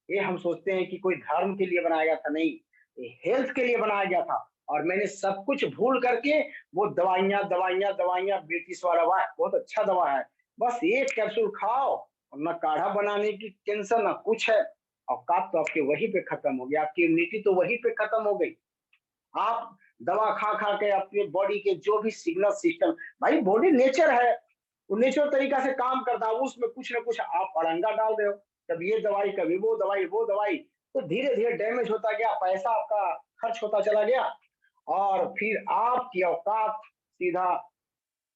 ये हम सोचते हैं कि कोई धर्म के लिए बनाया गया था, नहीं, ये हेल्थ के लिए बनाया गया था। और मैंने सब कुछ भूल करके वो दवाइयां दवाइयां दवाइयां, ब्रिटिश वाला वाह बहुत अच्छा दवा है, बस एक कैप्सूल खाओ, और ना काढ़ा बनाने की टेंशन ना कुछ है। औकात तो आपके वहीं पे खत्म हो गया, आपकी इम्यूनिटी तो वहीं पे खत्म हो गई। आप दवा खा खा के अपने बॉडी के जो भी सिग्नल सिस्टम, भाई बॉडी नेचर है, वो नेचुरल तरीका से काम करता है, उसमें कुछ ना कुछ आप अड़ंगा डाल रहे हो, कभी ये दवाई कभी वो दवाई वो दवाई, तो धीरे धीरे डैमेज होता गया, पैसा आपका खर्च होता चला गया। और फिर आपकी औकात सीधा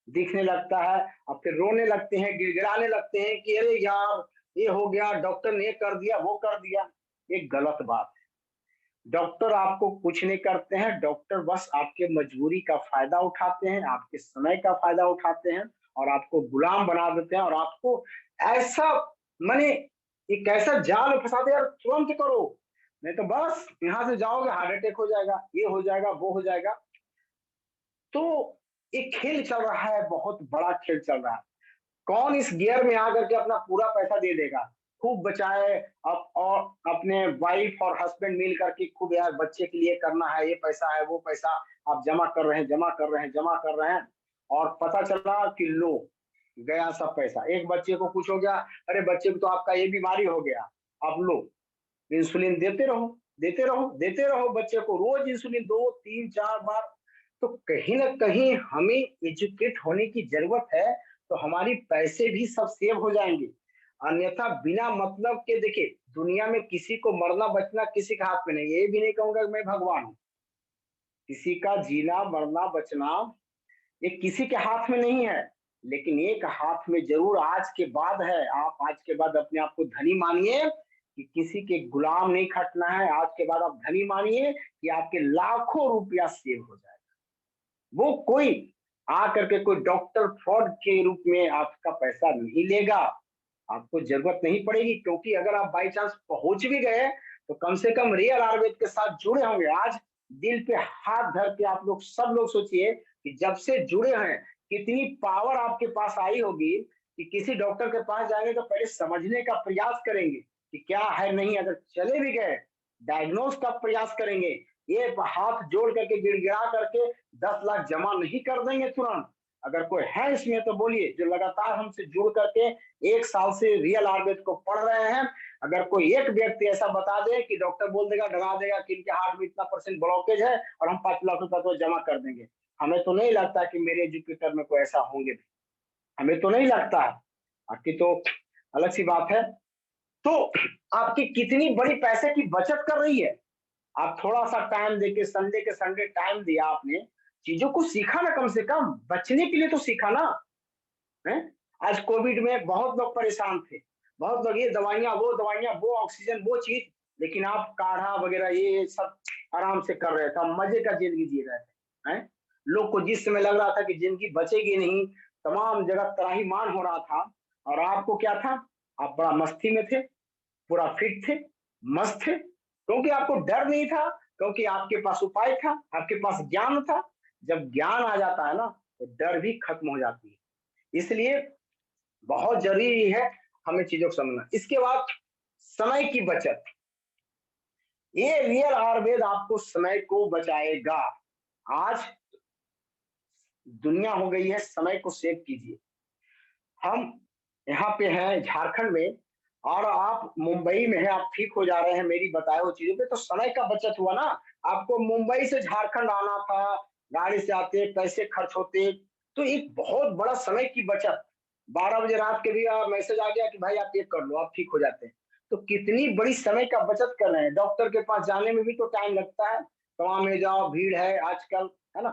दिखने लगता है, और फिर रोने लगते हैं, गिड़गिड़ाने लगते हैं कि अरे यार ये हो गया, डॉक्टर ने ये कर दिया वो कर दिया। ये गलत बात है। डॉक्टर आपको कुछ नहीं करते हैं, डॉक्टर बस आपके मजबूरी का फायदा उठाते हैं, आपके समय का फायदा उठाते हैं और आपको गुलाम बना देते हैं। और आपको ऐसा, माने एक ऐसा जाल में फंसाते हैं, यार तुरंत करो, नहीं तो बस यहाँ से जाओगे हार्ट अटैक हो जाएगा, ये हो जाएगा वो हो जाएगा। तो एक खेल चल रहा है, बहुत बड़ा खेल चल रहा है। कौन इस गियर में आकर के अपना पूरा पैसा दे देगा, खूब बचाए। अब और अपने वाइफ और हस्बैंड मिल करके खूब, यार बच्चे के लिए करना है, ये पैसा है वो पैसा, आप जमा कर रहे हैं जमा कर रहे हैं जमा कर रहे हैं, और पता चला कि लो गया सब पैसा। एक बच्चे को कुछ हो गया, अरे बच्चे को तो आपका ये बीमारी हो गया, अब लो इंसुलिन देते रहो देते रहो देते रहो, बच्चे को रोज इंसुलिन दो तीन चार बार। तो कहीं ना कहीं हमें एजुकेट होने की जरूरत है, तो हमारी पैसे भी सब सेव हो जाएंगे। अन्यथा बिना मतलब के, देखिए दुनिया में किसी को मरना बचना किसी के हाथ में नहीं, ये भी नहीं कहूंगा कि मैं भगवान हूँ। किसी का जीना मरना बचना ये किसी के हाथ में नहीं है, लेकिन एक हाथ में जरूर आज के बाद है। आप आज के बाद अपने आप को धनी मानिए कि किसी के गुलाम नहीं खटना है। आज के बाद आप धनी मानिए कि आपके लाखों रुपया सेव हो जाए। वो कोई आकर के कोई डॉक्टर फ्रॉड के रूप में आपका पैसा नहीं लेगा, आपको जरूरत नहीं पड़ेगी। क्योंकि अगर आप बाई चांस पहुंच भी गए तो कम से कम रियल आयुर्वेद के साथ जुड़े होंगे। आज दिल पे हाथ धर के आप लोग सब लोग सोचिए कि जब से जुड़े हैं कितनी पावर आपके पास आई होगी, कि किसी डॉक्टर के पास जाएंगे तो पहले समझने का प्रयास करेंगे कि क्या है नहीं, अगर चले भी गए डायग्नोस का प्रयास करेंगे। ये हाथ जोड़ करके गिड़गिड़ा करके 10 लाख जमा नहीं कर देंगे तुरंत। अगर कोई है इसमें तो बोलिए, जो लगातार हमसे जुड़ करके 1 साल से रियल आयुर्वेद को पढ़ रहे हैं। अगर कोई एक व्यक्ति ऐसा बता दे कि डॉक्टर बोल देगा डरा देगा कि इनके हार्ट में इतना परसेंट ब्लॉकेज है और हम 5 लाख रुपए तो जमा कर देंगे, हमें तो नहीं लगता कि मेरे एजुकेटर में कोई ऐसा होंगे भी, हमें तो नहीं लगता है। बाकी तो अलग सी बात है। तो आपकी कितनी बड़ी पैसे की बचत कर रही है। आप थोड़ा सा टाइम देके संडे के संडे टाइम दिया आपने, चीजों को सीखा ना, कम से कम बचने के लिए तो सीखा ना है। आज कोविड में बहुत लोग परेशान थे, बहुत लोग ये दवाइयां वो ऑक्सीजन वो चीज, लेकिन आप काढ़ा वगैरह ये सब आराम से कर रहे थे, मजे का जिंदगी जी रहे थे हैं। लोग को जिस समय लग रहा था कि जिंदगी बचेगी नहीं, तमाम जगह त्राहिमाम हो रहा था, और आपको क्या था, आप बड़ा मस्ती में थे, पूरा फिट थे, मस्त थे, क्योंकि आपको डर नहीं था, क्योंकि आपके पास उपाय था, आपके पास ज्ञान था। जब ज्ञान आ जाता है ना तो डर भी खत्म हो जाती है। इसलिए बहुत जरूरी है हमें चीजों को समझना। इसके बाद समय की बचत, ये रियल आयुर्वेद आपको समय को बचाएगा। आज दुनिया हो गई है, समय को सेव कीजिए। हम यहाँ पे हैं झारखंड में, और आप मुंबई में हैं, आप ठीक हो जा रहे हैं मेरी बताए हुई चीजों पे, तो समय का बचत हुआ ना। आपको मुंबई से झारखंड आना था, गाड़ी से आते, पैसे खर्च होते, तो एक बहुत बड़ा समय की बचत। 12 बजे रात के भी मैसेज आ गया कि भाई आप ये कर लो, आप ठीक हो जाते हैं। तो कितनी बड़ी समय का बचत कर रहे हैं। डॉक्टर के पास जाने में भी तो टाइम लगता है, वहां में जाओ, भीड़ है आजकल, है ना।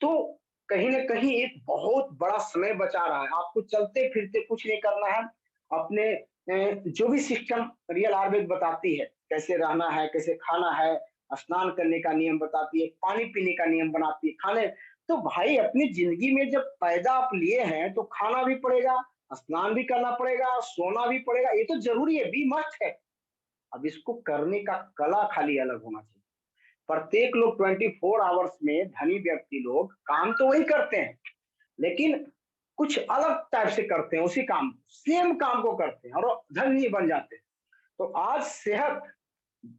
तो कहीं ना कहीं एक बहुत बड़ा समय बचा रहा है। आपको चलते फिरते कुछ नहीं करना है। अपने जो भी सिस्टम रियल आयुर्वेद बताती है, कैसे रहना है, कैसे खाना है, स्नान करने का नियम बताती है, पानी पीने का नियम बनाती है, खाने। तो भाई अपनी जिंदगी में जब पैदा आप लिए हैं तो खाना भी पड़ेगा, स्नान भी करना पड़ेगा, सोना भी पड़ेगा, ये तो जरूरी है, बी मस्ट है। अब इसको करने का कला खाली अलग होना चाहिए। प्रत्येक लोग 24 आवर्स में, धनी व्यक्ति लोग काम तो वही करते हैं, लेकिन कुछ अलग टाइप से करते हैं, उसी काम, सेम काम को करते हैं और धनी बन जाते हैं। तो आज सेहत,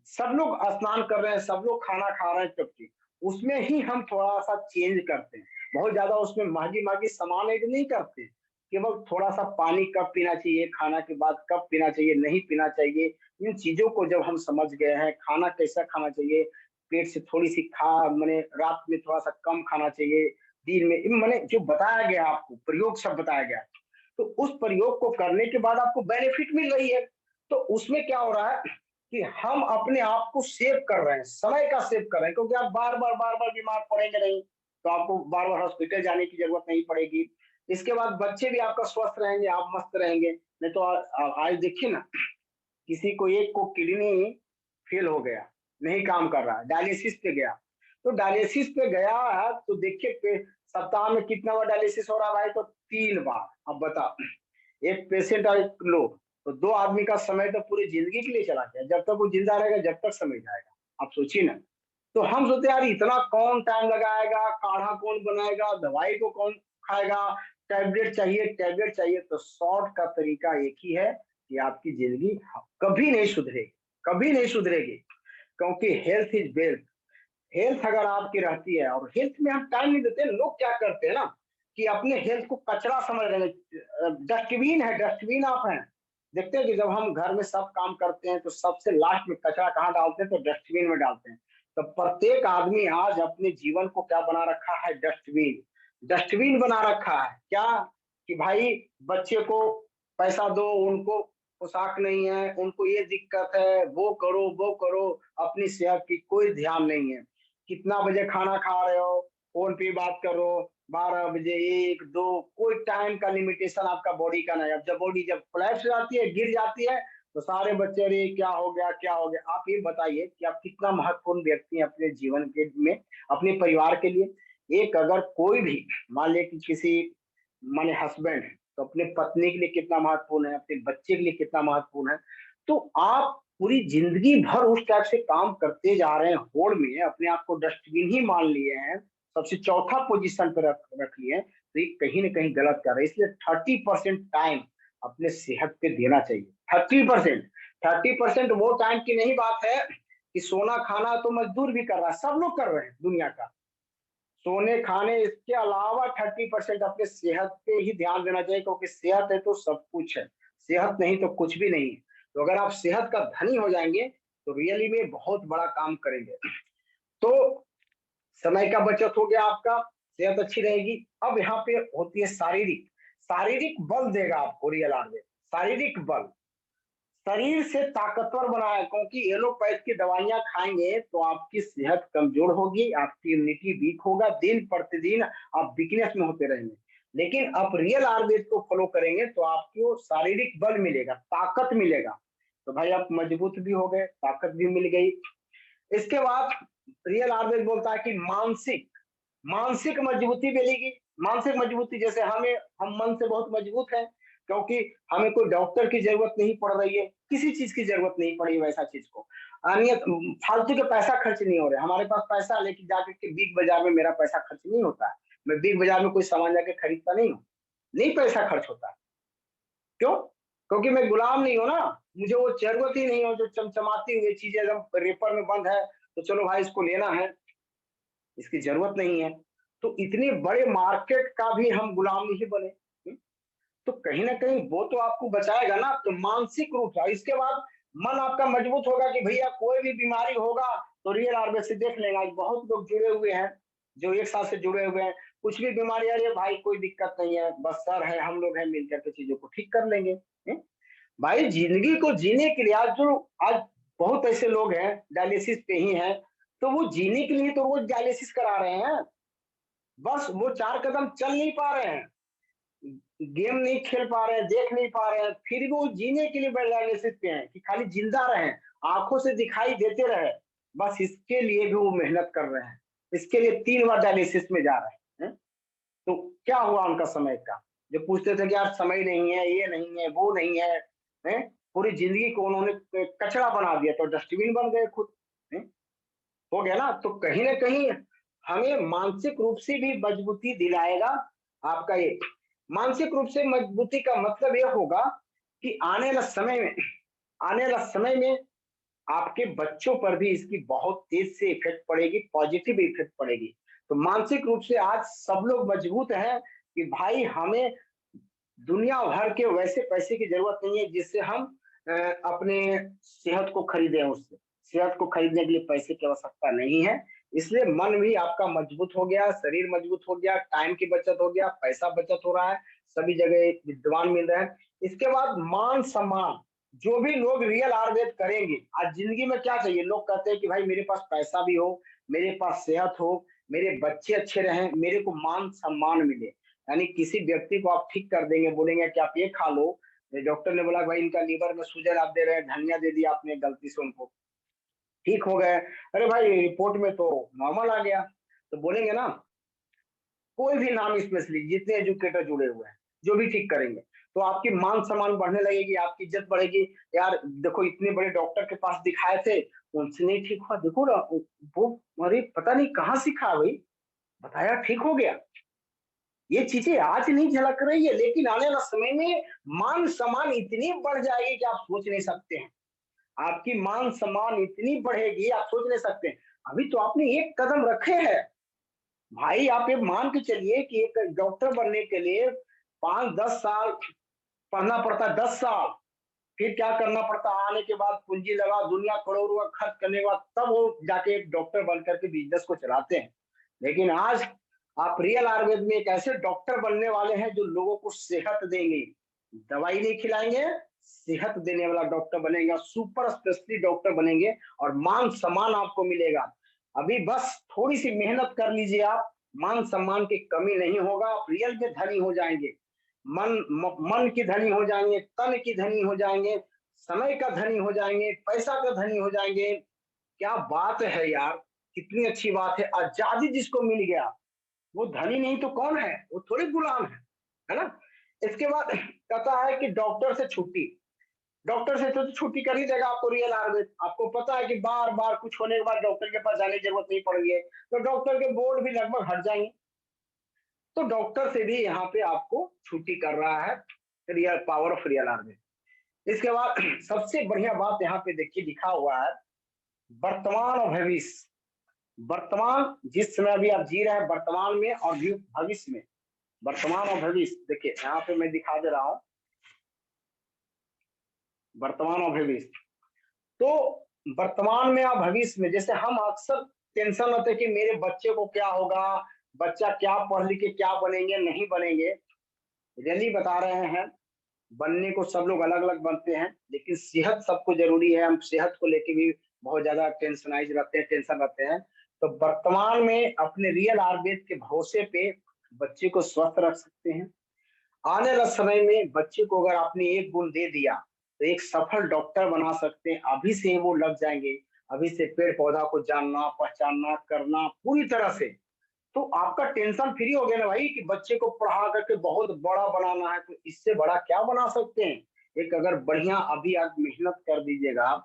सब लोग स्नान कर रहे हैं, सब लोग खाना खा रहे हैं, चुपके उसमें ही हम थोड़ा सा चेंज करते हैं। बहुत ज्यादा उसमें महंगी महंगी सामान ऐड नहीं करते, केवल थोड़ा सा पानी कब पीना चाहिए, खाना के बाद कब पीना चाहिए, नहीं पीना चाहिए, इन चीजों को जब हम समझ गए हैं, खाना कैसा खाना चाहिए, पेट से थोड़ी सी खा, मैंने रात में थोड़ा सा कम खाना चाहिए, दिन में, मैंने जो बताया गया आपको, प्रयोग सब बताया गया, तो उस प्रयोग को करने के बाद आपको बेनिफिट मिल रही है। तो उसमें क्या हो रहा है कि हम अपने आप को सेव कर रहे हैं, समय का सेव कर रहे हैं, क्योंकि आप बार बार बीमार पड़ेंगे नहीं, तो आपको बार बार हॉस्पिटल जाने की जरूरत नहीं पड़ेगी। इसके बाद बच्चे भी आपका स्वस्थ रहेंगे, आप मस्त रहेंगे। नहीं तो आज देखिए ना, किसी को एक को किडनी फेल हो गया, नहीं काम कर रहा, डायलिसिस पे गया, तो डायलिसिस पे गया है तो देखिए सप्ताह में कितना बार डायलिसिस हो रहा है भाई, तो 3 बार। अब बता, एक पेशेंट और एक लोग, तो 2 आदमी का समय तो पूरी जिंदगी के लिए चला गया, जब तक वो जिंदा रहेगा, जब तक समय जाएगा। आप सोचिए ना। तो हम सोचते यार इतना कौन टाइम लगाएगा, काढ़ा कौन बनाएगा, दवाई को कौन खाएगा, टैबलेट चाहिए, टैबलेट चाहिए। तो शॉर्ट का तरीका एक ही है कि आपकी जिंदगी कभी नहीं सुधरेगी, कभी नहीं सुधरेगी, क्योंकि हेल्थ इज वेल्थ। हेल्थ अगर आपकी रहती है, और हेल्थ में हम टाइम नहीं देते, लोग क्या करते हैं ना कि अपने हेल्थ को कचरा समझ रहे हैं। डस्टबिन है, डस्टबिन आप हैं। देखते हैं कि जब हम घर में सब काम करते हैं तो सबसे लास्ट में कचरा कहाँ डालते हैं, तो डस्टबिन में डालते हैं। तो प्रत्येक आदमी आज अपने जीवन को क्या बना रखा है, डस्टबिन। डस्टबिन बना रखा है क्या, कि भाई बच्चे को पैसा दो, उनको पोशाक नहीं है, उनको ये दिक्कत है, वो करो वो करो, अपनी सेहत की कोई ध्यान नहीं है। कितना बजे खाना खा रहे हो, फोन पे बात करो, 12 बजे, 1 2, कोई टाइम का लिमिटेशन आपका बॉडी का नहीं। अब जब बॉडी जब कोलैप्स हो जाती है, गिर जाती है, तो सारे बच्चे अरे क्या हो गया, क्या हो गया। आप ये बताइए कि आप कितना महत्वपूर्ण व्यक्ति हैं अपने जीवन के में, अपने परिवार के लिए। एक अगर कोई भी, मान लिया कि किसी, माने हस्बैंड है, तो अपने पत्नी के लिए कितना महत्वपूर्ण है, अपने बच्चे के लिए कितना महत्वपूर्ण है। तो आप पूरी जिंदगी भर उस टाइप से काम करते जा रहे हैं, होड़ में अपने आप को डस्टबिन ही मान लिए हैं, सबसे चौथा पोजीशन पर रख लिए हैं, तो ये कहीं ना कहीं गलत कर रहे हैं। इसलिए 30% टाइम अपने सेहत पे देना चाहिए। 30%, 30% वो टाइम की नहीं बात है कि सोना खाना तो मजदूर भी कर रहा है, सब लोग कर रहे हैं दुनिया का, सोने खाने, इसके अलावा 30% अपने सेहत पे ही ध्यान देना चाहिए, क्योंकि सेहत है तो सब कुछ है, सेहत नहीं तो कुछ भी नहीं है। तो अगर आप सेहत का धनी हो जाएंगे तो रियली में बहुत बड़ा काम करेंगे। तो समय का बचत हो गया आपका, सेहत अच्छी रहेगी। अब यहाँ पे होती है शारीरिक, शारीरिक बल देगा आपको रियल आयुर्वेद। शारीरिक बल, शरीर से ताकतवर बनाया, क्योंकि एलोपैथ की दवाइयां खाएंगे तो आपकी सेहत कमजोर होगी, आपकी इम्यूनिटी वीक होगा, दिन प्रतिदिन आप वीकनेस में होते रहेंगे। लेकिन आप रियल आयुर्वेद को फॉलो करेंगे तो आपको शारीरिक बल मिलेगा, ताकत मिलेगा। तो भाई आप मजबूत भी हो गए, ताकत भी मिल गई। इसके बाद रियल आयुर्वेद बोलता है कि मानसिक, मानसिक मजबूती मिलेगी। मानसिक मजबूती, जैसे हम मन से बहुत मजबूत हैं, क्योंकि हमें कोई डॉक्टर की जरूरत नहीं पड़ रही है, किसी चीज की जरूरत नहीं पड़ी वैसा चीज को, अनियत फालतू के पैसा खर्च नहीं हो रहे। हमारे पास पैसा लेके जाकर के बिग बाजार में मेरा पैसा खर्च नहीं होता है, मैं बिग बाजार में कोई सामान जाके खरीदता नहीं हूँ, नहीं पैसा खर्च होता है। क्यों? क्योंकि मैं गुलाम नहीं हूं ना, मुझे वो जरूरत ही नहीं हो जो चमचमाती हुई चीजें एकदम रेपर में बंद है, तो चलो भाई इसको लेना है, इसकी जरूरत नहीं है। तो इतने बड़े मार्केट का भी हम गुलाम नहीं बने। तो कहीं ना कहीं वो तो आपको बचाएगा ना। तो मानसिक रूप से, इसके बाद मन आपका मजबूत होगा कि भैया कोई भी बीमारी होगा तो रियल आयुर्वेद से देख लेगा। आज बहुत लोग जुड़े हुए हैं जो एक साल से जुड़े हुए हैं, कुछ भी बीमारी आ रही है भाई कोई दिक्कत नहीं है, बस सर है हम लोग हैं मिलकर के चीजों को ठीक कर लेंगे। भाई जिंदगी को जीने के लिए आज बहुत ऐसे लोग हैं डायलिसिस पे ही हैं, तो वो जीने के लिए तो रोज डायलिसिस करा रहे हैं, बस वो 4 कदम चल नहीं पा रहे हैं, गेम नहीं खेल पा रहे हैं, देख नहीं पा रहे हैं, फिर भी वो जीने के लिए डायलिसिस पे हैं कि खाली जिंदा रहें, आंखों से दिखाई देते रहे, बस इसके लिए भी वो मेहनत कर रहे हैं, इसके लिए 3 बार डायलिसिस में जा रहे हैं। तो क्या हुआ उनका समय का, जो पूछते थे कि यार समय नहीं है, ये नहीं है, वो नहीं है, हैं? पूरी जिंदगी को उन्होंने कचरा बना दिया तो डस्टबिन बन गए खुद। हैं? हो गया ना। तो कहीं ना कहीं हमें मानसिक रूप से भी मजबूती दिलाएगा आपका ये। मानसिक रूप से मजबूती का मतलब यह होगा कि आने वाला समय में आपके बच्चों पर भी इसकी बहुत तेज से इफेक्ट पड़ेगी, पॉजिटिव इफेक्ट पड़ेगी। तो मानसिक रूप से आज सब लोग मजबूत हैं कि भाई हमें दुनिया भर के वैसे पैसे की जरूरत नहीं है जिससे हम अपने सेहत को खरीदें, उससे सेहत को खरीदने के लिए पैसे की आवश्यकता नहीं है। इसलिए मन भी आपका मजबूत हो गया, शरीर मजबूत हो गया, टाइम की बचत हो गया, पैसा बचत हो रहा है, सभी जगह विद्वान मिल रहे हैं। इसके बाद मान सम्मान, जो भी लोग रियल आयुर्वेद करेंगे, आज जिंदगी में क्या चाहिए, लोग कहते हैं कि भाई मेरे पास पैसा भी हो, मेरे पास सेहत हो, मेरे बच्चे अच्छे रहें, मेरे को मान सम्मान मिले। यानी किसी व्यक्ति को आप ठीक कर देंगे, बोलेंगे कि आप ये खा लो, डॉक्टर ने बोला भाई इनका लीवर में सूजन आप दे रहे हैं, धनिया दे दिया आपने गलती से उनको, ठीक हो गए, अरे भाई रिपोर्ट में तो नॉर्मल आ गया, तो बोलेंगे ना। कोई भी नाम स्पेशली जितने एजुकेटर जुड़े हुए हैं जो भी ठीक करेंगे, तो आपकी मान सम्मान बढ़ने लगेगी, आपकी इज्जत बढ़ेगी। यार देखो इतने बड़े डॉक्टर के पास दिखाए थे, उनसे नहीं ठीक हुआ, देखो ना वो अरे पता नहीं कहाँ सीखा भाई, बताया ठीक हो गया। ये चीजें आज नहीं झलक रही है, लेकिन आने वाला समय में मान सम्मान इतनी बढ़ जाएगी कि आप सोच नहीं सकते हैं। आपकी मान सम्मान इतनी बढ़ेगी आप सोच नहीं सकते हैं। अभी तो आपने एक कदम रखे हैं भाई, आप ये मान के चलिए कि एक डॉक्टर बनने के लिए 5-10 साल पढ़ना पड़ता है, 10 साल, फिर क्या करना पड़ता है, आने के बाद पूंजी लगा दुनिया करोड़ रुपया खर्च करने के बाद तब वो जाके एक डॉक्टर बन करके बिजनेस को चलाते हैं। लेकिन आज आप रियल आयुर्वेद में एक ऐसे डॉक्टर बनने वाले हैं जो लोगों को सेहत देंगे, दवाई नहीं खिलाएंगे, सेहत देने वाला डॉक्टर बनेगा, सुपर स्पेशलिस्ट डॉक्टर बनेंगे और मान सम्मान आपको मिलेगा। अभी बस थोड़ी सी मेहनत कर लीजिए आप, मान सम्मान की कमी नहीं होगा, आप रियल में धनी हो जाएंगे, मन की धनी हो जाएंगे, तन की धनी हो जाएंगे, समय का धनी हो जाएंगे, पैसा का धनी हो जाएंगे। क्या बात है यार, कितनी अच्छी बात है। आजादी जिसको मिल गया वो धनी नहीं तो कौन है, वो थोड़ी गुलाम है ना। इसके बाद कहता है कि डॉक्टर से छुट्टी, डॉक्टर से तो छुट्टी कर ही देगा आपको रियल आयुर्वेद। आपको पता है कि बार बार कुछ होने के बाद डॉक्टर के पास जाने की जरूरत नहीं पड़ रही है, तो डॉक्टर के बोर्ड भी लगभग हट जाएंगे, तो डॉक्टर से भी यहाँ पे आपको छुट्टी कर रहा है real power of real Ayurveda. इसके बाद सबसे बढ़िया बात यहाँ पे देखिए लिखा हुआ है, वर्तमान और भविष्य। वर्तमान जिस समय अभी आप जी रहे हैं वर्तमान में, और भविष्य में, वर्तमान और भविष्य देखिए यहाँ पे मैं दिखा दे रहा हूँ, वर्तमान और भविष्य। तो वर्तमान में और भविष्य में, जैसे हम अक्सर टेंशन रहते कि मेरे बच्चे को क्या होगा, बच्चा क्या पढ़ लिख के क्या बनेंगे नहीं बनेंगे। रियली बता रहे हैं, बनने को सब लोग अलग अलग बनते हैं, लेकिन सेहत सबको जरूरी है, हम सेहत को लेके भी बहुत ज्यादा टेंशनाइज रहते हैं, टेंशन रहते हैं। तो वर्तमान में अपने रियल आयुर्वेद के भरोसे पे बच्चे को स्वस्थ रख सकते हैं। आने वाले समय में बच्चे को अगर आपने एक गुण दे दिया तो एक सफल डॉक्टर बना सकते हैं, अभी से ही वो लग जाएंगे, अभी से पेड़ पौधा को जानना पहचानना करना पूरी तरह से। तो आपका टेंशन फ्री हो गया ना भाई कि बच्चे को पढ़ा करके बहुत बड़ा बनाना है, तो इससे बड़ा क्या बना सकते हैं। एक अगर बढ़िया अभी आप मेहनत कर दीजिएगा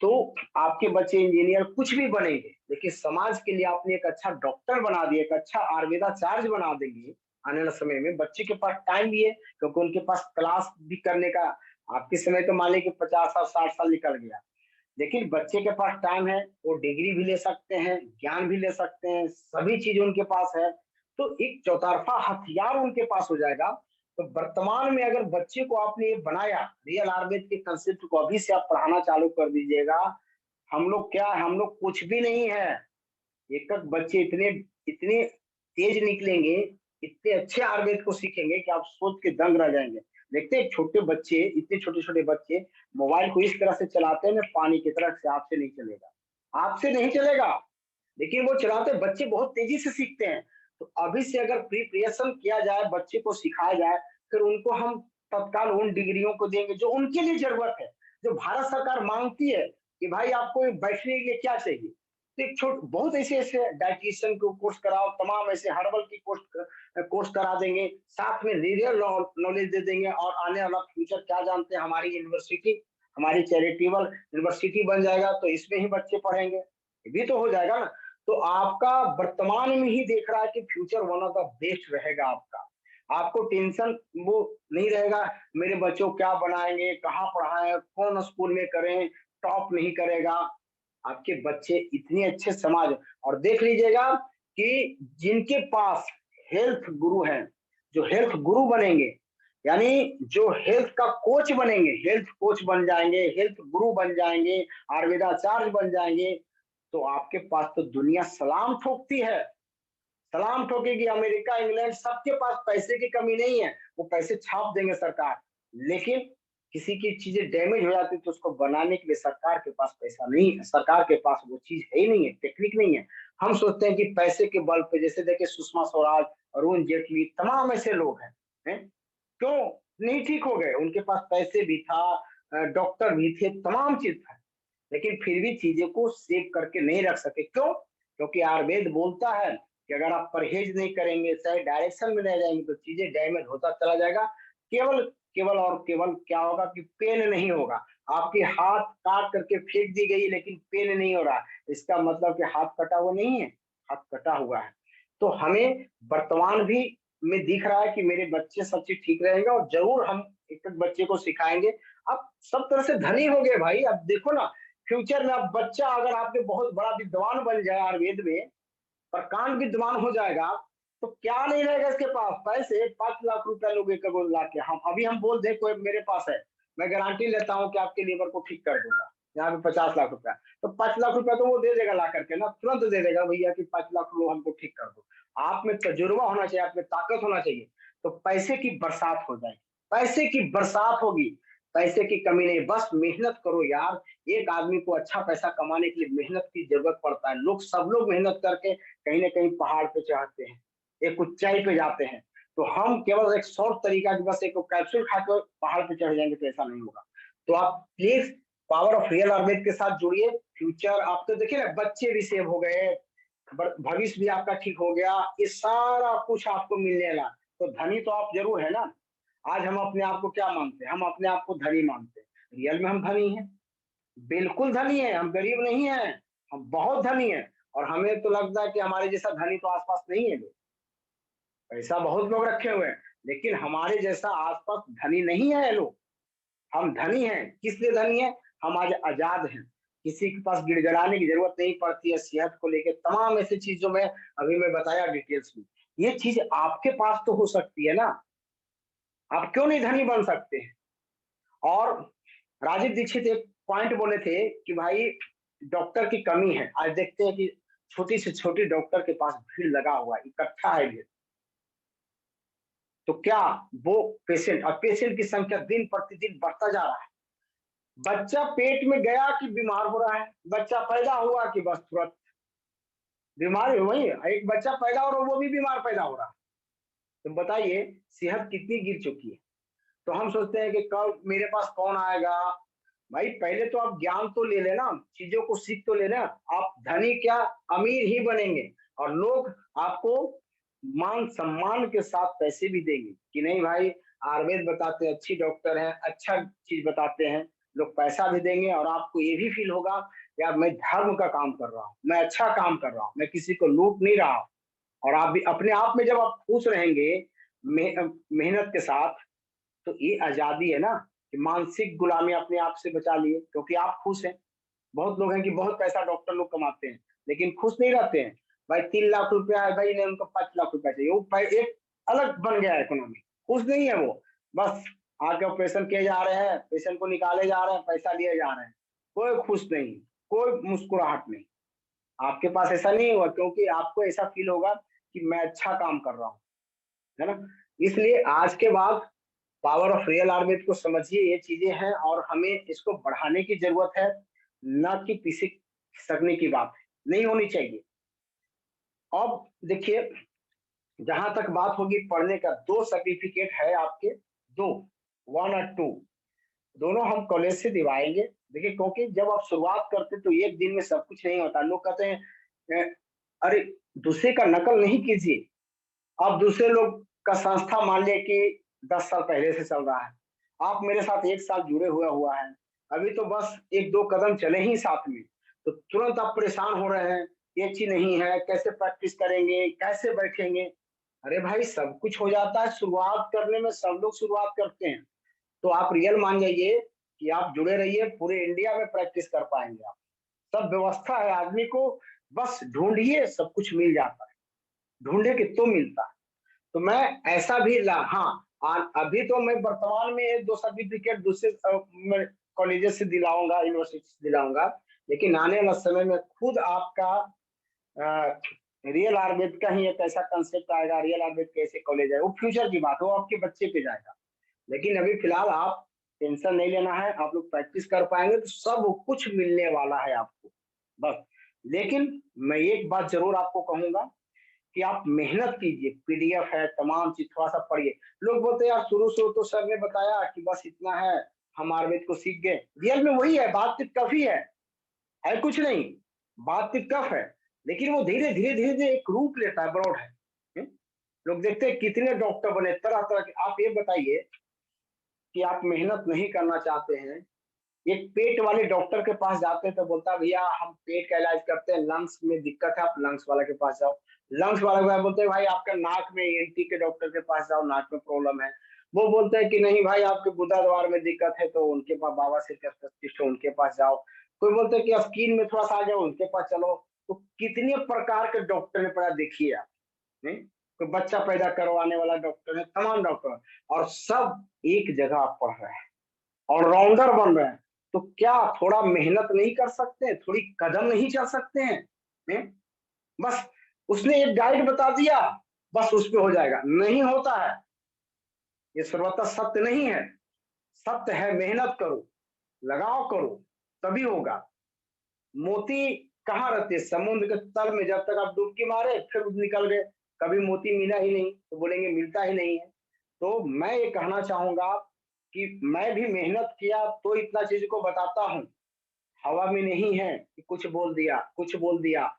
तो आपके बच्चे इंजीनियर कुछ भी बनेंगे, लेकिन समाज के लिए आपने एक अच्छा डॉक्टर बना दिया, एक अच्छा आयुर्वेदाचार्य बना देंगे। आने वाले समय में बच्चे के पास टाइम भी है क्योंकि उनके पास क्लास भी करने का, आपके समय तो मान लीजिए 50 साल 60 साल निकल गया, लेकिन बच्चे के पास टाइम है, वो डिग्री भी ले सकते हैं, ज्ञान भी ले सकते हैं, सभी चीज उनके पास है। तो एक चौतरफा हथियार उनके पास हो जाएगा। तो वर्तमान में अगर बच्चे को आपने ये बनाया, रियल आयुर्वेद के कंसेप्ट को अभी से आप पढ़ाना चालू कर दीजिएगा। हम लोग क्या है, हम लोग कुछ भी नहीं है। एक एक बच्चे इतने इतने तेज निकलेंगे, इतने अच्छे आयुर्वेद को सीखेंगे कि आप सोच के दंग रह जाएंगे। देखते हैं छोटे बच्चे, इतने छोटे छोटे बच्चे मोबाइल को इस तरह से चलाते हैं ना, पानी की तरह से। आपसे नहीं चलेगा, आपसे नहीं चलेगा, लेकिन वो चलाते बच्चे बहुत तेजी से सीखते हैं। तो अभी से अगर प्रिपरेशन किया जाए, बच्चे को सिखाया जाए, फिर उनको हम तत्काल उन डिग्रियों को देंगे जो उनके लिए जरूरत है, जो भारत सरकार मांगती है कि भाई आपको बैठने के लिए क्या चाहिए। तो एक छोट बहुत ऐसे ऐसे डाइटिशियन को कोर्स कराओ, तमाम ऐसे हर्बल की कोर्स करा देंगे, साथ में रियल नॉलेज दे देंगे। और आने वाला फ्यूचर क्या जानते हैं, हमारी यूनिवर्सिटी, हमारी चैरिटेबल यूनिवर्सिटी बन जाएगा, तो इसमें ही बच्चे पढ़ेंगे, ये भी तो हो जाएगा ना। तो आपका वर्तमान में ही देख रहा है कि future one of the best रहेगा आपका। आपको टेंशन वो नहीं रहेगा, मेरे बच्चों क्या बनाएंगे, कहाँ पढ़ाएं, कौन स्कूल में करें, टॉप नहीं करेगा। आपके बच्चे इतने अच्छे समाज, और देख लीजिएगा कि जिनके पास हेल्थ गुरु हैं, जो हेल्थ गुरु बनेंगे, यानी जो हेल्थ का कोच बनेंगे, हेल्थ कोच बन जाएंगे, हेल्थ गुरु बन जाएंगे, आयुर्वेदाचार्य बन जाएंगे, तो आपके पास तो दुनिया सलाम ठोकती है, सलाम ठोकेगी। अमेरिका, इंग्लैंड, सबके पास पैसे की कमी नहीं है, वो पैसे छाप देंगे सरकार। लेकिन किसी की चीजें डैमेज हो जाती है तो उसको बनाने के लिए सरकार के पास पैसा नहीं है, सरकार के पास वो चीज है ही नहीं है, टेक्निक नहीं है। हम सोचते हैं कि पैसे के बल पे, जैसे देखिए सुषमा स्वराज, अरुण जेटली, तमाम ऐसे लोग हैं, क्यों नहीं ठीक हो गए? उनके पास पैसे भी था, डॉक्टर भी थे, तमाम चीज था, लेकिन फिर भी चीजें को सेव करके नहीं रख सके। क्यों? क्योंकि आयुर्वेद बोलता है कि अगर आप परहेज नहीं करेंगे, सही डायरेक्शन में रह जाएंगे, तो चीजें डैमेज होता चला जाएगा। केवल केवल और केवल क्या होगा कि पेन नहीं होगा। आपकी हाथ काट करके फेंक दी गई लेकिन पेन नहीं हो रहा, इसका मतलब कि हाथ कटा हुआ नहीं है, हाथ कटा हुआ है। तो हमें वर्तमान भी में दिख रहा है कि मेरे बच्चे सब चीज ठीक रहेगा, और जरूर हम एक एक बच्चे को सिखाएंगे। अब सब तरह से धनी हो गए भाई। अब देखो ना, फ्यूचर में अब बच्चा अगर आपके बहुत बड़ा विद्वान बन जाए आयुर्वेद में, प्रकांड विद्वान हो जाएगा, तो क्या नहीं रहेगा इसके पास? पैसे 5 लाख रुपया लोग एक ला के, हम अभी हम बोल दे कोई मेरे पास है, मैं गारंटी लेता हूँ कि आपके लीवर को ठीक कर दूंगा, यहाँ पे 50 लाख रुपया, तो 5 लाख रुपया तो वो दे देगा ला करके ना, तुरंत दे देगा भैया कि 5 लाख लो हमको ठीक कर दो। आप में तजुर्बा होना चाहिए, आप में ताकत होना चाहिए, तो पैसे की बरसात हो जाएगी, पैसे की बरसात होगी। पैसे की कमी नहीं, बस मेहनत करो यार। एक आदमी को अच्छा पैसा कमाने के लिए मेहनत की जरूरत पड़ता है। लोग, सब लोग मेहनत करके कहीं ना कहीं पहाड़ पे चढ़ते हैं, एक ऊंचाई पे जाते हैं। तो हम केवल एक शॉर्ट तरीका कि बस एक कैप्सूल खाकर पहाड़ पे चढ़ जाएंगे, तो ऐसा नहीं होगा। तो आप please power of real Ayurveda के साथ जुड़िए। फ्यूचर आप तो देखिए ना, बच्चे भी सेव हो गए, भविष्य भी आपका ठीक हो गया, ये सारा कुछ आपको मिलने लगा। तो धनी तो आप जरूर है ना। आज हम अपने आप को क्या मानते हैं? हम अपने आप को धनी मानते हैं, रियल में हम धनी हैं, बिल्कुल धनी है, हम गरीब नहीं है, हम बहुत धनी है। और हमें तो लगता है कि हमारे जैसा धनी तो आसपास नहीं है लोग, पैसा बहुत लोग रखे हुए हैं, लेकिन हमारे जैसा आसपास धनी नहीं है लोग। हम धनी हैं, किस लिए धनी है? हम आज आजाद हैं, किसी के पास गिड़गिड़ाने की जरूरत नहीं पड़ती है, सेहत को लेकर तमाम ऐसी चीजों में अभी मैं बताया डिटेल्स में। ये चीज आपके पास तो हो सकती है ना, आप क्यों नहीं धनी बन सकते हैं? और राजीव दीक्षित एक पॉइंट बोले थे कि भाई डॉक्टर की कमी है। आज देखते हैं कि छोटी से छोटी डॉक्टर के पास भीड़ लगा हुआ है, इकट्ठा है भीड़। तो क्या वो पेशेंट, और पेशेंट की संख्या दिन प्रतिदिन बढ़ता जा रहा है। बच्चा पेट में गया कि बीमार हो रहा है, बच्चा पैदा हुआ कि बस तुरंत बीमार हो वही, एक बच्चा पैदा हो रहा है वो भी बीमार पैदा हो रहा है। तो बताइए सेहत कितनी गिर चुकी है। तो हम सोचते हैं कि कब मेरे पास कौन आएगा। भाई पहले तो आप ज्ञान तो ले लेना, चीजों को सीख तो लेना। आप धनी क्या, अमीर ही बनेंगे, और लोग आपको मान सम्मान के साथ पैसे भी देंगे कि नहीं भाई आयुर्वेद बताते हैं, अच्छी डॉक्टर हैं, अच्छा चीज बताते हैं। लोग पैसा भी देंगे, और आपको ये भी फील होगा यार मैं धर्म का काम कर रहा हूँ, मैं अच्छा काम कर रहा हूँ, मैं किसी को लूट नहीं रहा हूँ। और आप भी अपने आप में जब आप खुश रहेंगे मेहनत के साथ, तो ये आजादी है ना, कि मानसिक गुलामी अपने आप से बचा लिए, क्योंकि आप खुश हैं। बहुत लोग हैं कि बहुत पैसा डॉक्टर लोग कमाते हैं लेकिन खुश नहीं रहते हैं। भाई 3 लाख रुपया है, भाई ने उनको 5 लाख रुपया चाहिए, वो एक अलग बन गया इकोनॉमी। खुश नहीं है वो। बस आके ऑपरेशन किए जा रहे हैं, पेशेंट को निकाले जा रहे हैं, पैसा लिए जा रहे हैं, कोई खुश नहीं, कोई मुस्कुराहट नहीं। आपके पास ऐसा नहीं होगा, क्योंकि आपको ऐसा फील होगा कि मैं अच्छा काम कर रहा हूँ, है ना? इसलिए आज के बाद पावर ऑफ रियल आर्बिट को समझिए, ये चीजें हैं और हमें इसको बढ़ाने की जरूरत है, ना कि पीछे खिसकने की बात है, नहीं होनी चाहिए। अब देखिए, जहां तक बात होगी पढ़ने का, 2 सर्टिफिकेट है आपके, 2, 1 और 2, दोनों हम कॉलेज से दिवाएंगे। देखिए, क्योंकि जब आप शुरुआत करते तो एक दिन में सब कुछ नहीं होता। लोग कहते हैं अरे दूसरे का नकल नहीं कीजिए। अब दूसरे लोग का संस्था मान लिया कि 10 साल पहले से चल रहा है, आप मेरे साथ 1 साल जुड़े हुआ है, अभी तो बस 1-2 कदम चले ही साथ में, तो तुरंत आप परेशान हो रहे हैं, ये चीज नहीं है, कैसे प्रैक्टिस करेंगे, कैसे बैठेंगे। अरे भाई, सब कुछ हो जाता है, शुरुआत करने में सब लोग शुरुआत करते हैं। तो आप रियल मान जाइए कि आप जुड़े रहिए, पूरे इंडिया में प्रैक्टिस कर पाएंगे आप। सब व्यवस्था है, आदमी को बस ढूंढिए, सब कुछ मिल जाता है, ढूंढे कि तो मिलता है। तो मैं ऐसा भी हाँ, अभी तो मैं वर्तमान में 1-2 सर्टिफिकेट दूसरे कॉलेजेस से दिलाऊंगा, यूनिवर्सिटी से दिलाऊंगा, लेकिन आने वाला समय में खुद आपका रियल आर्बिट का ही एक ऐसा कंसेप्ट आएगा, रियल आर्बिट कैसे कॉलेज है, वो फ्यूचर की बात है, वो आपके बच्चे पे जाएगा। लेकिन अभी फिलहाल आप टेंशन नहीं लेना है, आप लोग प्रैक्टिस कर पाएंगे तो सब कुछ मिलने वाला है आपको, बस। लेकिन मैं एक बात जरूर आपको कहूंगा कि आप मेहनत कीजिए, पीडीएफ है, तमाम चीज थोड़ा सा पढ़िए। लोग बोलते हैं यार शुरू शुरू तो सर ने बताया कि बस इतना है, हम आयुर्वेद को सीख गए। रियल में वही है, बात तो टफ ही है कुछ नहीं, बात तो टफ है, लेकिन वो धीरे धीरे धीरे धीरे एक रूप लेता है, ब्रॉड है। लोग देखते हैं कितने डॉक्टर बने तरह तरह के। आप ये बताइए कि आप मेहनत नहीं करना चाहते हैं, एक पेट वाले डॉक्टर के पास जाते हैं तो बोलता है भैया हम पेट का इलाज करते हैं, लंग्स में दिक्कत है, आप लंग्स वाला के पास जाओ। लंग्स वाला के पास बोलते हैं भाई आपका नाक में, एनटी के डॉक्टर के पास जाओ, नाक में प्रॉब्लम है। वो बोलते हैं कि नहीं भाई आपके गुदा द्वार में दिक्कत है, तो उनके पास बाबा सिरकिस्ट है, उनके पास जाओ। कोई बोलते हैं कि स्किन में थोड़ा सा आ जाओ, उनके पास चलो। तो कितने प्रकार के डॉक्टर ने पढ़ा, देखिए आप। नहीं, कोई बच्चा पैदा करवाने वाला डॉक्टर है, तमाम डॉक्टर, और सब एक जगह पढ़ रहे हैं, ऑलराउंडर बन रहे हैं। तो क्या थोड़ा मेहनत नहीं कर सकते, थोड़ी कदम नहीं चल सकते हैं? हैं? बस उसने एक गाइड बता दिया, बस उस पे हो जाएगा, नहीं होता है। ये सर्वथा सत्य नहीं है, सत्य है मेहनत करो, लगाओ करो, तभी होगा। मोती कहाँ रहते, समुद्र के तल में, जब तक आप डुबकी मारे फिर निकल गए, कभी मोती मिला ही नहीं तो बोलेंगे मिलता ही नहीं है। तो मैं ये कहना चाहूंगा कि मैं भी मेहनत किया तो इतना चीज को बताता हूँ, हवा में नहीं है कि कुछ बोल दिया कुछ बोल दिया।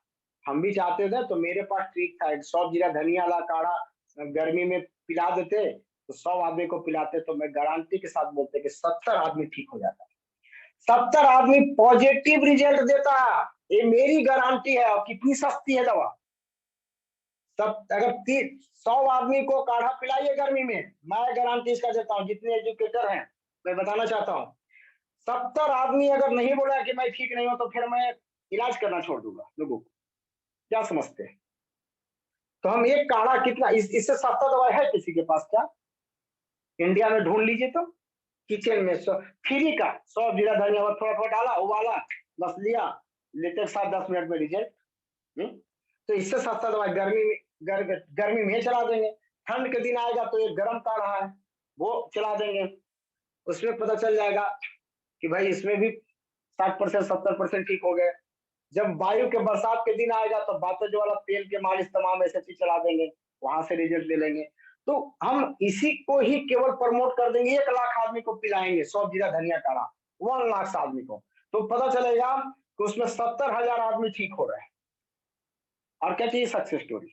हम भी चाहते थे तो मेरे पास ट्रिक था, 100 जीरा धनिया वाला काढ़ा गर्मी में पिला देते तो 100 आदमी को पिलाते, तो मैं गारंटी के साथ बोलते कि 70 आदमी ठीक हो जाता, 70 आदमी पॉजिटिव रिजल्ट देता है। ये मेरी गारंटी है। और कितनी सस्ती है दवा, सब अगर 100 आदमी को काढ़ा पिलाइए गर्मी में, मैं गारंटी इसका देता हूँ, जितने एजुकेटर हैं मैं बताना चाहता हूँ, 70 आदमी अगर नहीं बोला कि मैं ठीक नहीं हूं तो फिर मैं इलाज करना छोड़ दूंगा लोगों को। क्या समझते हैं? तो हम एक काढ़ा कितना, इससे सस्ता दवाई है किसी के पास क्या? इंडिया में ढूंढ लीजिए तो, किचन में फ्री का 100 जीरा धनिया थोड़ा थोड़ा डाला, उबाला, बस लिया, लेते 7-10 मिनट में रिजल्ट। तो इससे सस्ता दवाई गर्मी में, गर्मी में चला देंगे। ठंड के दिन आएगा तो एक गर्म काढ़ा है वो चला देंगे, उसमें पता चल जाएगा कि भाई इसमें भी 60% 70% ठीक हो गए। जब वायु के बरसात के दिन आएगा तो बातें जो वाला तेल के मालिश तमाम ऐसे चीज चला देंगे, वहां से रिजल्ट ले लेंगे। तो हम इसी को ही केवल प्रमोट कर देंगे, 1 लाख आदमी को पिलाएंगे 100 जीरा धनिया काढ़ा, 1 लाख आदमी को, तो पता चलेगा कि उसमें 70,000 आदमी ठीक हो रहे हैं। और क्या चाहिए सक्सेस स्टोरी?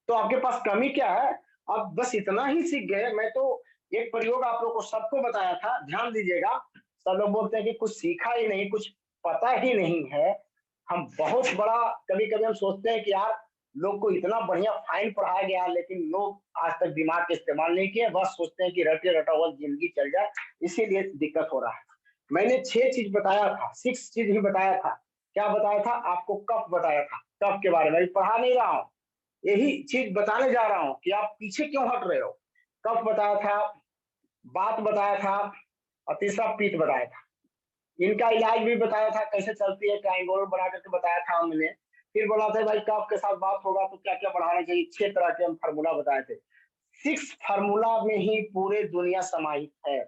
तो आपके पास कमी क्या है? आप बस इतना ही सीख गए। मैं तो एक प्रयोग आप लोग को सबको बताया था, ध्यान दीजिएगा। सब लोग बोलते हैं कि कुछ सीखा ही नहीं, कुछ पता ही नहीं है। हम बहुत बड़ा, कभी कभी हम सोचते हैं कि यार लोग को इतना बढ़िया फाइन पढ़ाया गया, लेकिन लोग आज तक दिमाग का इस्तेमाल नहीं किए, बस सोचते हैं कि रटे रटा हुआ जिंदगी चल जाए, इसीलिए दिक्कत हो रहा है। मैंने 6 चीज बताया था, 6 चीज ही बताया था। क्या बताया था आपको? कफ बताया था, कफ के बारे में पढ़ा नहीं रहा हूँ, यही चीज बताने जा रहा हूँ कि आप पीछे क्यों हट रहे हो। कफ बताया था, बात बताया था और तीसरा पीत बताया था। इनका इलाज भी बताया था कैसे चलती है, ट्रायंगल बना करके बताया था हमने। फिर बोला था भाई कफ के साथ बात होगा तो क्या क्या बढ़ाना चाहिए, 6 तरह के हम फार्मूला बताए थे। 6 फार्मूला में ही पूरे दुनिया समाहित है।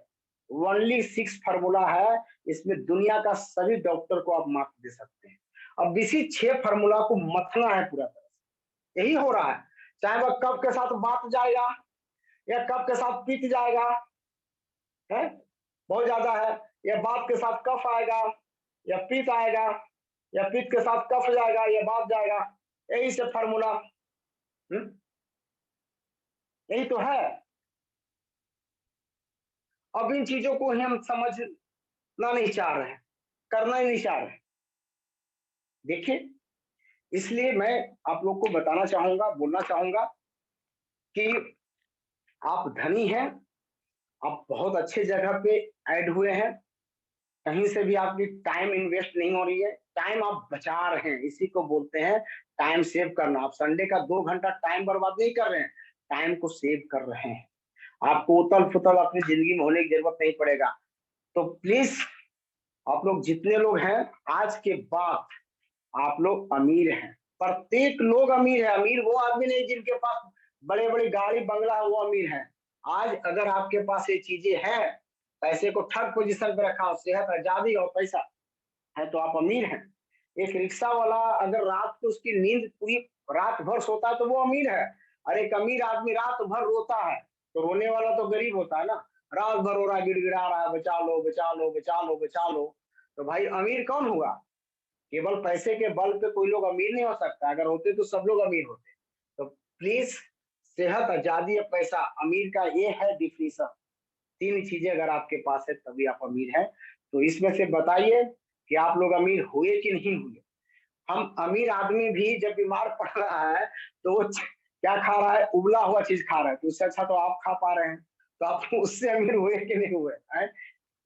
ओनली 6 फार्मूला है, इसमें दुनिया का सभी डॉक्टर को आप मार्क दे सकते हैं। अब इसी 6 फार्मूला को मथना है पूरा तरह से, यही हो रहा है। चाहे वह कफ के साथ बात जाएगा या कफ के साथ पीत जाएगा, है बहुत ज्यादा है, या बात के साथ कफ आएगा या पीत आएगा, या पीत के साथ कफ जाएगा या बात जाएगा, यही से फार्मूला। यही तो है। अब इन चीजों को ही हम समझना नहीं चाह रहे हैं, करना ही नहीं चाह रहे। देखिए, इसलिए मैं आप लोग को बताना चाहूंगा, बोलना चाहूंगा कि आप धनी हैं, आप बहुत अच्छे जगह पे ऐड हुए हैं, कहीं से भी आपकी टाइम इन्वेस्ट नहीं हो रही है, टाइम आप बचा रहे हैं, इसी को बोलते हैं टाइम सेव करना। आप संडे का 2 घंटा टाइम बर्बाद नहीं कर रहे हैं, टाइम को सेव कर रहे हैं। आपको उतल फुतल अपनी जिंदगी में होने की जरूरत नहीं पड़ेगा। तो प्लीज आप लोग जितने लोग हैं, आज के बाद आप लोग अमीर हैं, प्रत्येक लोग अमीर है। अमीर वो आदमी नहीं जिनके पास बड़े बड़ी गाड़ी बंगला है, वो अमीर है। आज अगर आपके पास ये चीजें हैं, पैसे को थर्ड पोजीशन पे रखा, सेहत, आजादी और पैसा है, तो आप अमीर हैं। एक रिक्शा वाला अगर रात को उसकी नींद पूरी रात भर सोता है तो वो अमीर है। और एक अमीर आदमी रात भर रोता है, तो रोने वाला तो गरीब होता है ना। रात भर रो रहा है, गिड़गिड़ा रहा है, बचा लो बचा लो बचा लो बचा लो, तो भाई अमीर कौन हुआ? केवल पैसे के बल पे कोई लोग अमीर नहीं हो सकता, अगर होते तो सब लोग अमीर होते। तो प्लीज, सेहत, आजादी और पैसा, अमीर का ये है डिफिनीशन। 3 चीजें अगर आपके पास है तभी आप अमीर हैं। तो इसमें से बताइए कि आप लोग अमीर हुए कि नहीं हुए। हम अमीर आदमी भी जब बीमार पड़ रहा है तो वो क्या खा रहा है? उबला हुआ चीज खा रहा है, तो उससे अच्छा तो आप खा पा रहे हैं। तो आप उससे अमीर हुए कि नहीं हुए हैं?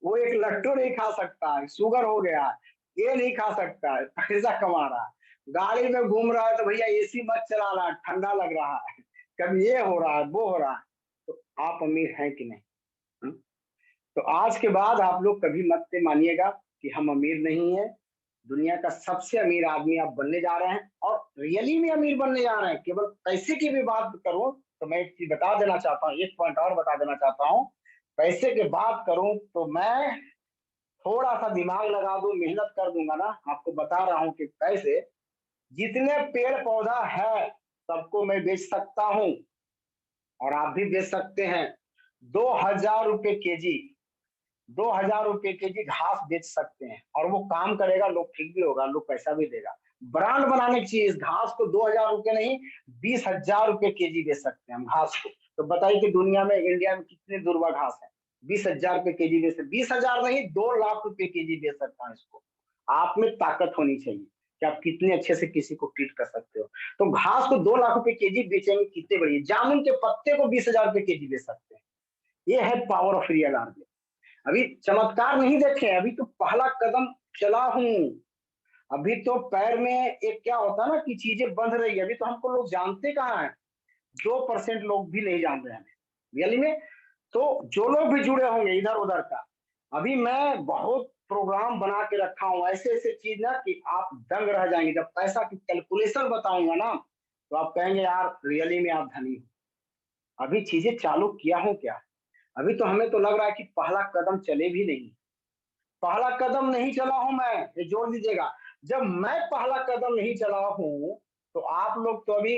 वो एक लट्टू नहीं खा सकता है, शुगर हो गया है, ये नहीं खा सकता है, पैसा कमा रहा है, गाड़ी में घूम रहा है तो भैया एसी मत चलाना, ठंडा लग रहा है, कभी ये हो रहा है वो हो रहा है। तो आप अमीर हैं कि नहीं? हुँ? तो आज के बाद आप लोग कभी मत से मानिएगा कि हम अमीर नहीं है। दुनिया का सबसे अमीर आदमी आप बनने जा रहे हैं, और रियली में अमीर बनने जा रहे हैं। केवल पैसे की भी बात करूं तो मैं एक चीज बता देना चाहता हूँ, एक पॉइंट और बता देना चाहता हूँ। पैसे की बात करूं तो मैं थोड़ा सा दिमाग लगा दूं, मेहनत कर दूंगा ना, आपको बता रहा हूं कि पैसे, जितने पेड़ पौधा है सबको मैं बेच सकता हूं, और आप भी बेच सकते हैं। 2,000 रुपए केजी, 2,000 रुपए केजी घास बेच सकते हैं, और वो काम करेगा, लोग ठीक भी होगा, लोग पैसा भी देगा। ब्रांड बनाने की चीज, घास को 2,000 रुपए नहीं, 20,000 रुपए केजी बेच सकते हैं हम घास को। तो बताइए कि दुनिया में, इंडिया में कितने दुर्वा घास है? 20,000 रुपए केजी बेच, 20,000 नहीं, 2 लाख रुपए केजी बेच सकता है इसको। आप में ताकत होनी चाहिए कि आप कितने अच्छे से किसी को ट्रीट कर सकते हो। तो घास को 2 लाख रुपए केजी बेचेंगे, कितने बढ़िया। जामुन के पत्ते को 20,000 रुपए केजी बेच सकते हैं। ये है पावर ऑफ रियल आर्मी। अभी चमत्कार नहीं देखे, अभी तो पहला कदम चला हूं। अभी तो पैर में एक क्या होता है ना कि चीजें बंध रही है, अभी तो हमको लोग जानते कहाँ है। 2% लोग भी नहीं जान रहे हैं रियली में। तो जो लोग भी जुड़े होंगे इधर उधर का, अभी मैं बहुत प्रोग्राम बना के रखा हूँ, ऐसे ऐसे चीज ना कि आप दंग रह जाएंगे। जब पैसा की कैलकुलेशन बताऊंगा ना, तो आप कहेंगे यार रियली में आप धनी हो। अभी चीजें चालू किया हूँ क्या, अभी तो हमें तो लग रहा है कि पहला कदम चले भी नहीं। पहला कदम नहीं चला हूं मैं, ये जोड़ दीजिएगा। जब मैं पहला कदम नहीं चला हूं, तो आप लोग तो अभी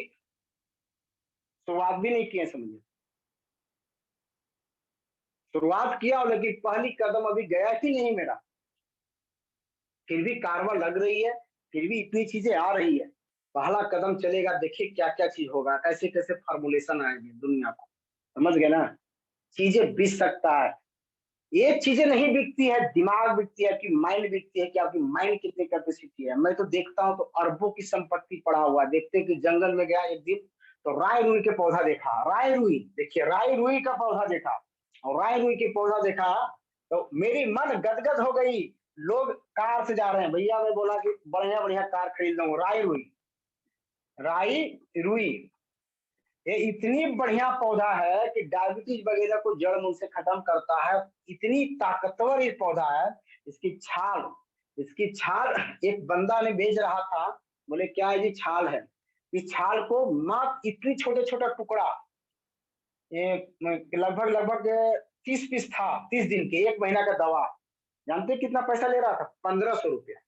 शुरुआत भी नहीं किए, समझिए। शुरुआत किया हो लेकिन पहली कदम अभी गया ही नहीं मेरा। फिर भी कारवां लग रही है, फिर भी इतनी चीजें आ रही है। पहला कदम चलेगा, देखिए क्या क्या चीज होगा, कैसे कैसे फॉर्मुलेशन आएंगे दुनिया को, समझ गए ना? चीजें बिक सकता है। ये चीजें नहीं बिकती है, दिमाग बिकती है, कि माइंड बिकती है, कि आपकी माइंड कितनी कैपेसिटी है। मैं तो देखता हूँ तो अरबों की संपत्ति पड़ा हुआ, देखते कि जंगल में गया एक दिन, तो राय रुई के पौधा देखा, राय रुई, देखिए राय रुई का पौधा देखा, और राय रुई के पौधा देखा तो मेरी मन गदगद हो गई। लोग कार से जा रहे हैं, भैया मैं बोला कि बढ़िया बढ़िया कार खरीद लूंगा, राय रुई, राई रुई। ये इतनी बढ़िया पौधा है कि डायबिटीज वगैरह को जड़ मूल से खत्म करता है। इतनी ताकतवर ये पौधा है। इसकी छाल एक बंदा ने बेच रहा था। बोले क्या है जी? छाल है। इस छाल को मात्र इतनी छोटे छोटा टुकड़ा, ये लगभग लगभग 30 पीस था, 30 दिन के, 1 महीना का दवा। जानते कितना पैसा ले रहा था? 1500 रुपया।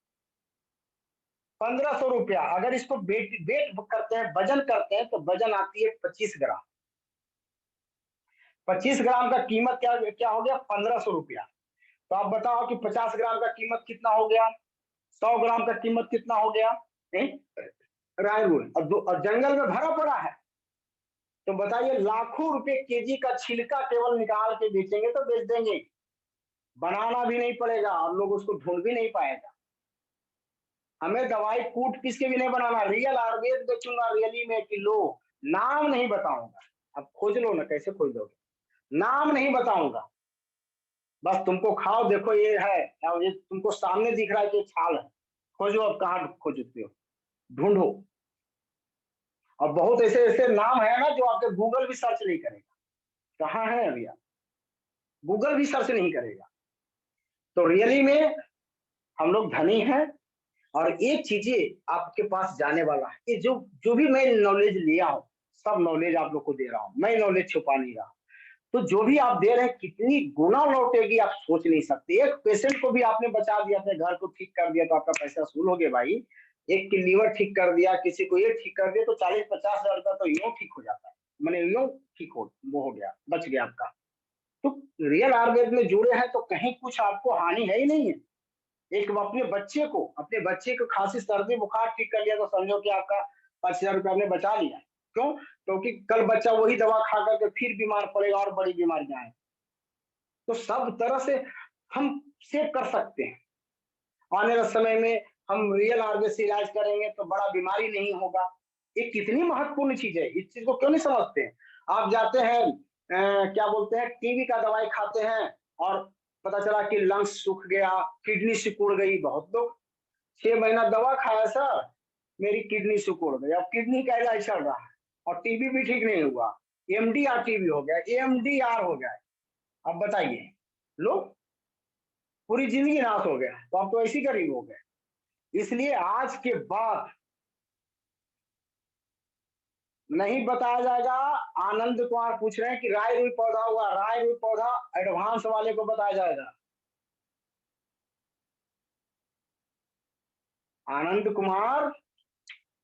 1500 रुपया। अगर इसको वेट करते हैं, वजन करते हैं, तो वजन आती है 25 ग्राम। 25 ग्राम का कीमत क्या क्या हो गया? 1500 रुपया। तो आप बताओ कि 50 ग्राम का कीमत कितना हो गया? 100 ग्राम का कीमत कितना हो गया? रायरूल और जंगल में भरा पड़ा है। तो बताइए, लाखों रुपए केजी का छिलका केवल निकाल के बेचेंगे तो बेच देंगे। बनाना भी नहीं पड़ेगा और लोग उसको ढूंढ भी नहीं पाएगा। हमें दवाई कूट पीस के भी नहीं बनाना। रियल आयुर्वेद बेचूंगा रियली में कि लो। नाम नहीं बताऊंगा। अब खोज लो ना, कैसे खोज लोगे? नाम नहीं बताऊंगा। बस तुमको खाओ, देखो ये है, और ये तुमको सामने दिख रहा है कि छाल है। खोजो, अब कहाँ खोजते हो? ढूंढो। और बहुत ऐसे ऐसे नाम है ना जो आपके गूगल भी सर्च नहीं करेगा। कहाँ है अभी? आप गूगल भी सर्च नहीं करेगा। तो रियली में हम लोग धनी हैं। और एक चीजें आपके पास जाने वाला है, ये जो जो भी मैं नॉलेज लिया हूँ, सब नॉलेज आप लोग को दे रहा हूँ। मैं नॉलेज छुपा नहीं रहा। तो जो भी आप दे रहे हैं, कितनी गुना लौटेगी आप सोच नहीं सकते। एक पेशेंट को भी आपने बचा दिया, अपने घर को ठीक कर दिया, तो आपका पैसा वसूल हो गया भाई। एक की लीवर ठीक कर दिया, किसी को ये ठीक कर दिया, तो 40-50 हजार रुपया तो यूं ठीक हो जाता है। मैंने यूं ठीक वो हो गया, बच गया आपका। तो रियल आयुर्वेद में जुड़े हैं तो कहीं कुछ आपको हानि है ही नहीं है। एक अपने बच्चे को खांसी सर्दी बुखार ठीक कर लिया, तो समझो कि आपका 5,000 रुपया आपने बचा लिया। क्यों? क्योंकि कल बच्चा वही दवा खा करके फिर बीमार पड़ेगा और बड़ी बीमारियां आए। तो सब तरह से हम सेव कर सकते हैं। आने वाले समय में हम रियल आयुर्वेद से इलाज करेंगे तो बड़ा बीमारी नहीं होगा। ये कितनी महत्वपूर्ण चीज है, इस चीज को क्यों नहीं समझते हैं? आप जाते हैं क्या बोलते हैं, टीबी का दवाई खाते हैं, और पता चला कि लंग्स सूख गया, किडनी सिकुड़ गई। बहुत लोग 6 महीना दवा खाया सर, मेरी किडनी सिकुड़ गई। अब किडनी का इलाज चल रहा है और टीबी भी ठीक नहीं हुआ। एमडीआर टीबी हो गया, एमडीआर हो गया। अब बताइए, लो, पूरी जिंदगी नाश हो गया। तो आप तो ऐसी गरीब हो गए। इसलिए आज के बाद नहीं बताया जाएगा। आनंद कुमार पूछ रहे हैं कि राय रुई पौधा हुआ, राय रुई पौधा एडवांस वाले को बताया जाएगा। आनंद कुमार,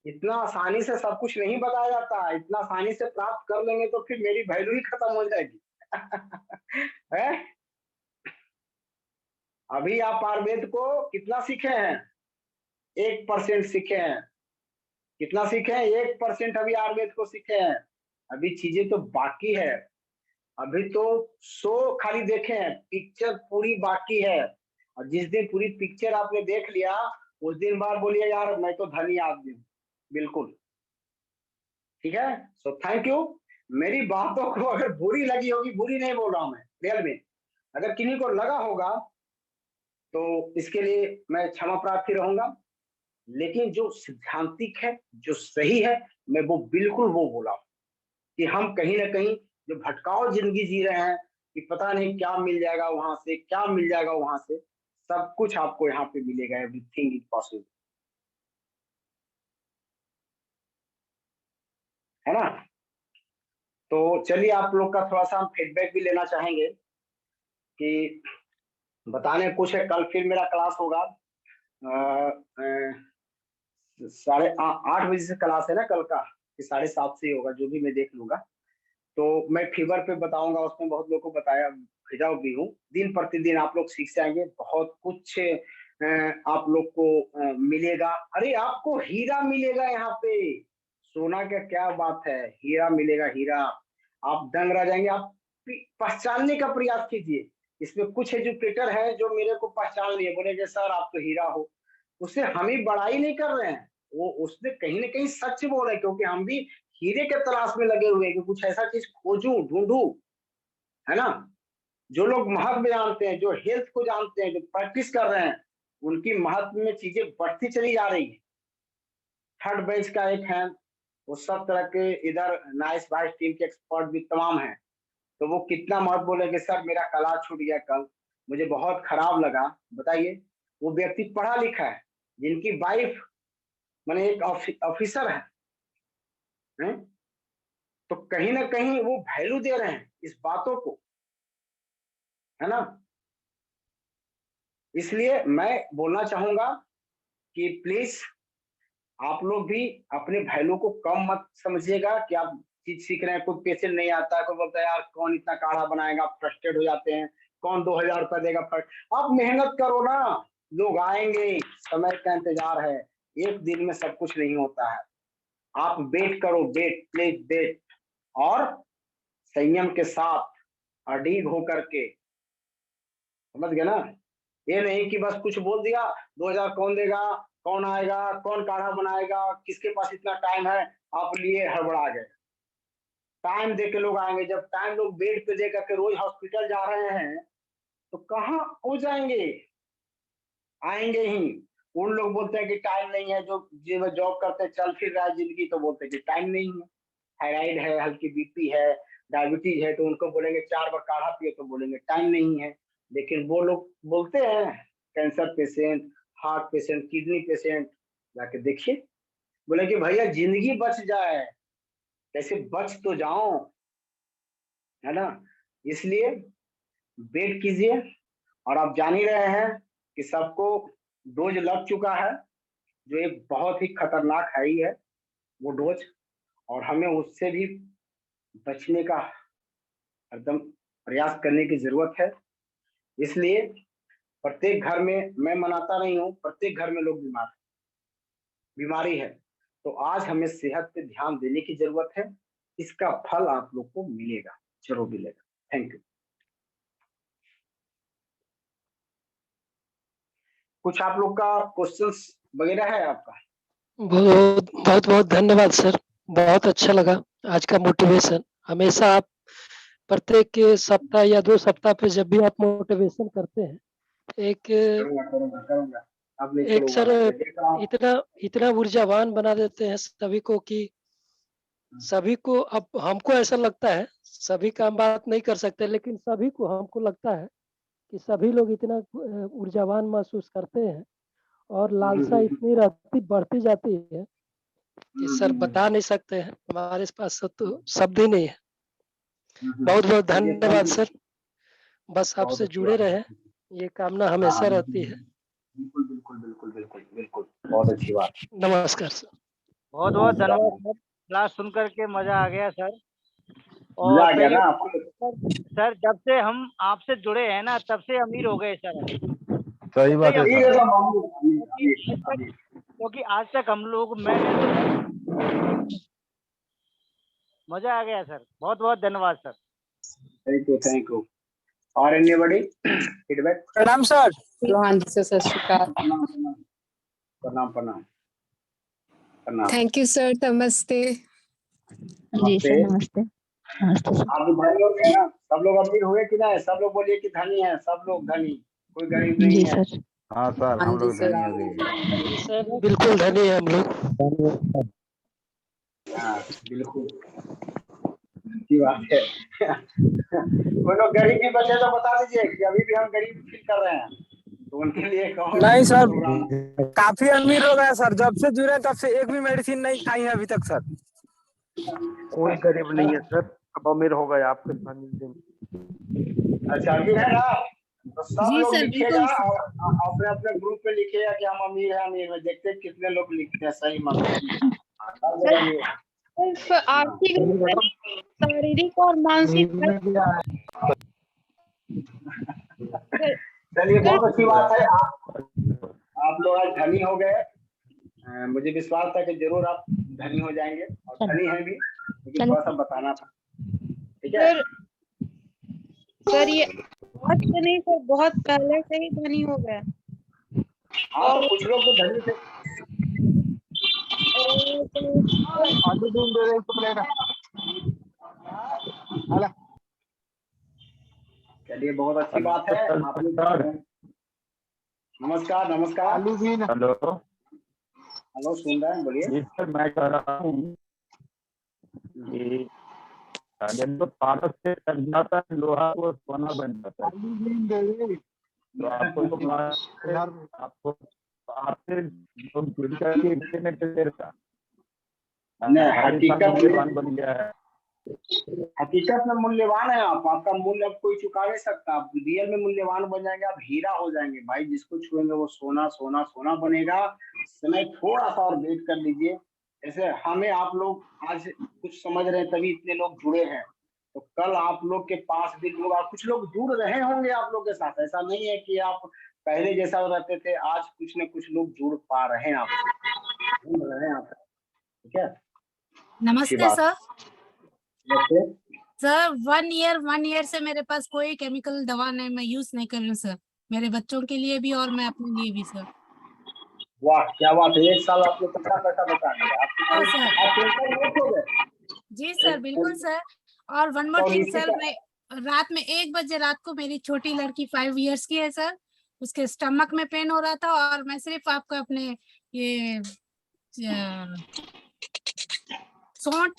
इतना आसानी से सब कुछ नहीं बताया जाता। इतना आसानी से प्राप्त कर लेंगे तो फिर मेरी वैल्यू ही खत्म हो जाएगी। है? अभी आप आयुर्वेद को कितना सीखे हैं? 1% सीखे हैं। कितना सीखे हैं? 1% अभी आयुर्वेद को सीखे हैं। अभी चीजें तो बाकी है। अभी तो शो खाली देखे हैं, पिक्चर पूरी बाकी है। और जिस दिन पूरी पिक्चर आपने देख लिया, उस दिन बाद बोलिए यार मैं तो धनी आदमी हूँ। बिल्कुल। ठीक है। So thank you. मेरी बातों को अगर बुरी लगी होगी, बुरी नहीं बोल रहा हूं मैं रियल में, अगर किन्हीं को लगा होगा तो इसके लिए मैं क्षमा प्रार्थी रहूंगा। लेकिन जो सिद्धांतिक है, जो सही है, मैं वो बिल्कुल वो बोला कि हम कहीं ना कहीं जो भटकाव जिंदगी जी रहे हैं, कि पता नहीं क्या मिल जाएगा वहां से, क्या मिल जाएगा वहां से। सब कुछ आपको यहाँ पे मिलेगा। Everything is possible. है ना? तो चलिए, आप लोग का थोड़ा सा हम फीडबैक भी लेना चाहेंगे कि बताने कुछ है। कल फिर मेरा क्लास होगा, 8:30 बजे से क्लास है ना कल का, कि 7:30 से ही होगा, जो भी मैं देख लूंगा। तो मैं फीवर पे बताऊंगा, उसमें बहुत लोगों को बताया भेजा भी हूँ। दिन प्रतिदिन आप लोग सीख जाएंगे, बहुत कुछ आप लोग को मिलेगा। अरे आपको हीरा मिलेगा यहाँ पे। सोना का क्या बात है, हीरा मिलेगा, हीरा। आप दंग रह जाएंगे। आप पहचानने का प्रयास कीजिए। इसमें कुछ एजुकेटर है जो मेरे को पहचान लिए, बोलेंगे सर आप तो हीरा हो। उससे हम ही बड़ाई नहीं कर रहे हैं, वो उसने कहीं ना कहीं सच बोल रहे हैं, क्योंकि हम भी हीरे के तलाश में लगे हुए हैं कि कुछ ऐसा चीज खोजूं, ढूंढूं। है ना? जो लोग महत्व जानते हैं, जो हेल्थ को जानते हैं, जो प्रैक्टिस कर रहे हैं, उनकी महत्व में चीजें बढ़ती चली जा रही है। थर्ड बेंच का एक है, वो सब तरह के इधर नाइस वाइस टीम के एक्सपर्ट भी तमाम हैं। तो वो कितना मत बोले कि सर मेरा क्लास छूट गया कल, मुझे बहुत खराब लगा। बताइए, वो व्यक्ति पढ़ा लिखा है, जिनकी वाइफ माने एक ऑफिसर है? तो कहीं ना कहीं वो वैल्यू दे रहे हैं इस बातों को, है ना। इसलिए मैं बोलना चाहूंगा कि प्लीज आप लोग भी अपने वैल्यू को कम मत समझिएगा कि आप चीज सीख रहे हैं। कोई पेशेंट नहीं आता है, कोई बोलता है यार कौन इतना काढ़ा बनाएगा, आप फ्रस्ट्रेट हो जाते हैं, कौन 2000 रुपया देगा। आप मेहनत करो ना, लोग आएंगे, समय का इंतजार है, एक दिन में सब कुछ नहीं होता है। आप वेट करो, वेट प्लीज वेट, और संयम के साथ अड़ीग होकर के, समझ गए ना। ये नहीं कि बस कुछ बोल दिया, 2000 कौन देगा, कौन आएगा, कौन काढ़ा बनाएगा, किसके पास इतना टाइम है, आप लिए हड़बड़ा गए। टाइम दे के लोग आएंगे, जब टाइम लोग बेड पे दे करके रोज हॉस्पिटल जा रहे हैं तो कहाँ हो जाएंगे, आएंगे ही। उन लोग बोलते हैं कि टाइम नहीं है, जो जॉब करते हैं, चल फिर रहा है जिंदगी, तो बोलते हैं कि टाइम नहीं है। थायराइड है, हल्की बीपी है, डायबिटीज है, तो उनको बोलेंगे 4 बार काढ़ा पिए, तो बोलेंगे टाइम नहीं है। लेकिन वो लोग बोलते हैं cancer patient, heart patient, kidney patient, जाके देखिए, बोले कि भैया जिंदगी बच जाए, कैसे बच तो जाओ, है ना। इसलिए वेट कीजिए। और आप जान ही रहे हैं कि सबको डोज लग चुका है, जो एक बहुत ही खतरनाक है ही है वो डोज, और हमें उससे भी बचने का एकदम प्रयास करने की जरूरत है। इसलिए प्रत्येक घर में, मैं मनाता नहीं हूँ, प्रत्येक घर में लोग बीमारी है, तो आज हमें सेहत पे ध्यान देने की जरूरत है। इसका फल आप लोग को मिलेगा, जरूर मिलेगा। Thank you. कुछ आप लोग का क्वेश्चंस वगैरह है आपका? बहुत बहुत बहुत धन्यवाद सर, बहुत अच्छा लगा आज का मोटिवेशन। हमेशा आप प्रत्येक सप्ताह या 2 सप्ताह पे जब भी आप मोटिवेशन करते हैं, एक करूंगा करूंगा करूंगा, अब नहीं एक छोड़ूंगा सर मैं, देख रहा हूँ। इतना इतना ऊर्जावान बना देते हैं सभी को कि सभी को, अब हमको ऐसा लगता है, सभी का हम बात नहीं कर सकते, लेकिन सभी को हमको लगता है कि सभी लोग इतना ऊर्जावान महसूस करते हैं और लालसा इतनी रहती बढ़ती जाती है कि सर बता नहीं सकते हैं, हमारे पास तो शब्द ही नहीं है। बहुत बहुत चलिए धन्यवाद थैंक यू, सर, बस बहुत आपसे अच्छी जुड़े बात रहे, है। ये कामना हाँ हाँ, हमेशा रहती है। बिल्कुल बिल्कुल बिल्कुल बिल्कुल बिल्कुल, बहुत अच्छी बात। नमस्कार सर। बहुत बहुत धन्यवाद सर, क्लास सुन करके मजा आ गया सर। मजा और आ मैं गया ये ना आपको? सर जब से हम आपसे जुड़े हैं ना, तब से अमीर हो गए सर। सही बात है ठीक सर। है सब अमीर आज तक, अमीर। क्योंकि आज तक हम लोग, मैंने तो मजा आ गया सर। बहुत बहुत धन्यवाद sir. Thank you thank you. और एनीबॉडी फीडबैक? प्रणाम सर। हाँ जी सर, सत श्री अकाल। प्रणाम प्रणाम प्रणाम प्रणाम प्रणाम। थैंक यू सर, नमस्ते। जी सर, नमस्ते। नमस्ते सर। आप भी धनी हो गए ना, सब लोग अमीर हुए कि नहीं? सब लोग बोलिए कि धनी है, सब लोग धनी, कोई गरीब नहीं जी है। सर। हाँ सर, हाँ हम जी लोग सर। धनी हो गए। जी सर, बिल्कुल धनी है हम लोग। हाँ बिल्कुल, अच्छी बात है। कोई लोग गरीब भी बचे तो बता दीजिए कि अभी भी हम गरीब फील कर रहे हैं, तो उनके लिए एक और नहीं सर, प्रोग्राम। काफी अमीर हो गया सर। जब से जुड़े तब से एक भी मेडिसिन नहीं खाई है अभी तक सर। कोई गरीब नहीं है सर, अब अमीर हो गए आपके साथ मिल। अच्छा अमीर है ना, तो सब जी लोग सर, लिखिएगा बिल्कुल सर। और अपने अपने ग्रुप पे लिखिएगा कि हम अमीर है, अमीर है। देखते हैं कितने लोग लिखते हैं सही मामले में। सब लोग अमीर हैं। सिर्फ आर्थिक रूप से नहीं, शारीरिक और मानसिक चलिए बहुत अच्छी बात है, आप लोग आज धनी हो गए। मुझे विश्वास था कि जरूर आप धनी हो जाएंगे, और धनी हैं भी, लेकिन थोड़ा सा बताना था, ठीक है। सर ये आज से नहीं सर, बहुत पहले से ही धनी हो गया। हाँ तो कुछ लोग तो धनी थे। आलू ढूंढ दे रहे हैं प्लेट। चलिए बहुत अच्छी बात है, आप लोग। नमस्कार नमस्कार। आलू भी। हेलो हेलो, सुन रहे हैं, बोलिए। जी सर, मैं कह रहा हूँ कि जब तो पारस से कट जाता है लोहा वो सोना बन जाता है। तो आपको तो आपको आपसे जो जुड़ करके इंटरनेट पे रहता नहीं, हकीकत में बन गया है। हकीकत में मूल्यवान है आप, आपका मूल्य अब कोई चुका नहीं सकता। आप रियल में मूल्यवान बन जाएंगे, आप हीरा हो जाएंगे भाई। जिसको छुएंगे वो सोना सोना सोना बनेगा। समय थोड़ा सा और वेट कर लीजिए। जैसे हमें आप लोग आज कुछ समझ रहे हैं तभी इतने लोग जुड़े हैं, तो कल आप लोग के पास भी लोग, और कुछ लोग जुड़ रहे होंगे आप लोग के साथ। ऐसा नहीं है कि आप पहले जैसा रहते थे, आज कुछ न कुछ लोग जुड़ पा रहे हैं आपसे, जुड़ रहे हैं आपसे। ठीक है, अच्छी नमस्ते बात। सर। नमस्ते। सर 1 ईयर से मेरे पास कोई केमिकल दवा नहीं, मैं यूज नहीं कर रही हूँ सर, मेरे बच्चों के लिए भी और मैं अपने लिए भी सर। वाह क्या बात है, 1 साल आपने कितना पैसा बचा लिया। हाँ सर। आप टेंशन मत हो गए। जी सर, बिल्कुल सर। और one more thing policy sir, का मैं रात में 1 बजे रात को, मेरी छोटी लड़की 5 इयर्स की है सर, उसके स्टमक में पेन हो रहा था और मैं सिर्फ आपको अपने ये सौंठ,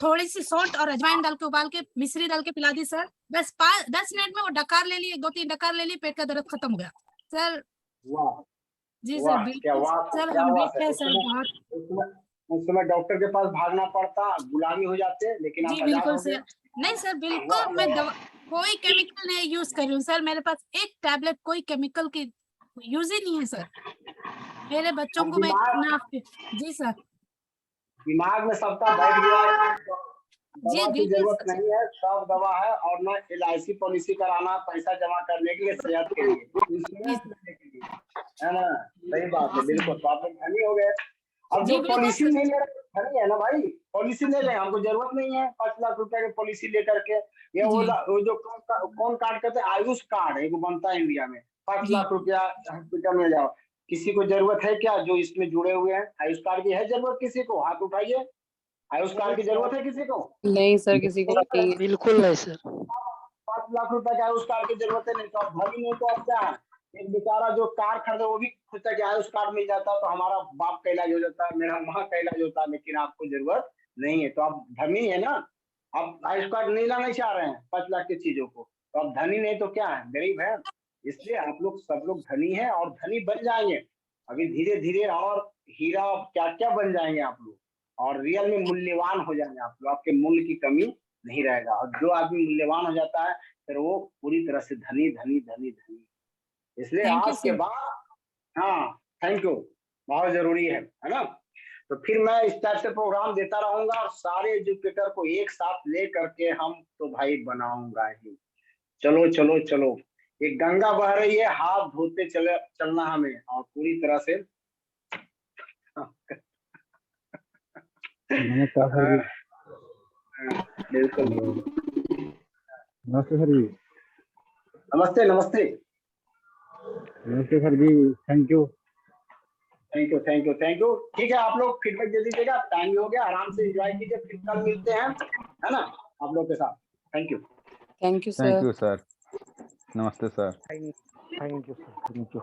थोड़ी सी सौंठ और अजवाइन डाल के उबाल के मिश्री डाल के पिला दी सर। बस 10 मिनट में वो डकार ले ली, 2-3 डकार ले ली, पेट का दर्द खत्म हो गया सर। वाह जी सर, वाह क्या बिल्कुल बात है, सर, क्या हम बात वीक है। है उस सर बहुत। समय उस समय डॉक्टर के पास भागना पड़ता, गुलामी हो जाते, लेकिन जी आप आजाद बिल्कुल हो गए। सर। नहीं सर, बिल्कुल वाह मैं क्या दवा कोई केमिकल नहीं यूज कर रही हूँ सर, मेरे पास एक टैबलेट कोई केमिकल की यूज ही नहीं है सर। मेरे बच्चों अब को मैं इतना जी सर। दिमाग में सबका बैठ गया है, जी दवा की बिल्कुल जरूरत सर। नहीं है, सब दवा है। और ना LIC पॉलिसी कराना पैसा जमा करने के लिए, सेहत के लिए, जी इंश्योरेंस लेने के लिए, है ना। सही बात है, बिल्कुल। तो आप लोग धनी हो गए। अब जी जो बिल्कुल पॉलिसी सर। नहीं ले रहे धनी है ना भाई, पॉलिसी ले लें, हमको जरूरत नहीं है 5 लाख रुपए की पॉलिसी लेकर के। या जी वो जो कौन कार्ड कहते हैं, आयुष कार्ड एक बनता है इंडिया में, 5 जी लाख रुपया हॉस्पिटल में जाओ। किसी को जरूरत है क्या जो इसमें जुड़े हुए हैं? आयुष कार्ड की है जरूरत किसी को? हाथ उठाइए। आयुष कार्ड की जरूरत है किसी को? नहीं सर, किसी को नहीं है। बिल्कुल नहीं सर। 5 लाख रुपए का आयुष कार्ड की जरूरत है नहीं, तो आप धनी नहीं तो आप क्या है? एक बेचारा जो कार खरीदे वो भी सोचता है कि आयुष कार्ड मिल जाता तो हमारा बाप का इलाज हो जाता, मेरा माँ का इलाज होता, लेकिन आपको जरूरत नहीं है, तो आप धनी है ना। आप आयुष कार्ड नहीं लाना चाह रहे हैं 5 लाख की चीजों को, तो आप धनी नहीं तो क्या है, गरीब है। इसलिए आप लोग सब लोग धनी है और धनी बन जाएंगे अभी धीरे धीरे, और हीरा क्या क्या बन जाएंगे आप लोग, और रियल में मूल्यवान हो जाएंगे आप लोग। आपके मूल्य की कमी नहीं रहेगा, और जो आदमी मूल्यवान हो जाता है फिर वो पूरी तरह से धनी धनी धनी धनी। इसलिए थैंक यू आज के सर। बाद, हाँ थैंक यू, बहुत जरूरी है ना। तो फिर मैं इस टाइप से प्रोग्राम देता रहूंगा, और सारे एजुकेटर को एक साथ ले करके हम तो भाई बनाऊंगा ही। चलो चलो चलो, ये गंगा बह रही है, हाथ धोते चले चलना हमें, और पूरी तरह से नमस्कार सर जी। बिल्कुल। नमस्ते सर जी। नमस्ते नमस्ते। नमस्ते sir ji, thank you. Thank you thank you thank you. ठीक है, आप लोग फीडबैक दे दीजिएगा, टाइम भी हो गया, आराम से एंजॉय कीजिए, फिर कल मिलते हैं, है ना, आप लोग के साथ। Thank you. Thank you thank sir. You sir. नमस्ते sir. Thank you sir, thank you.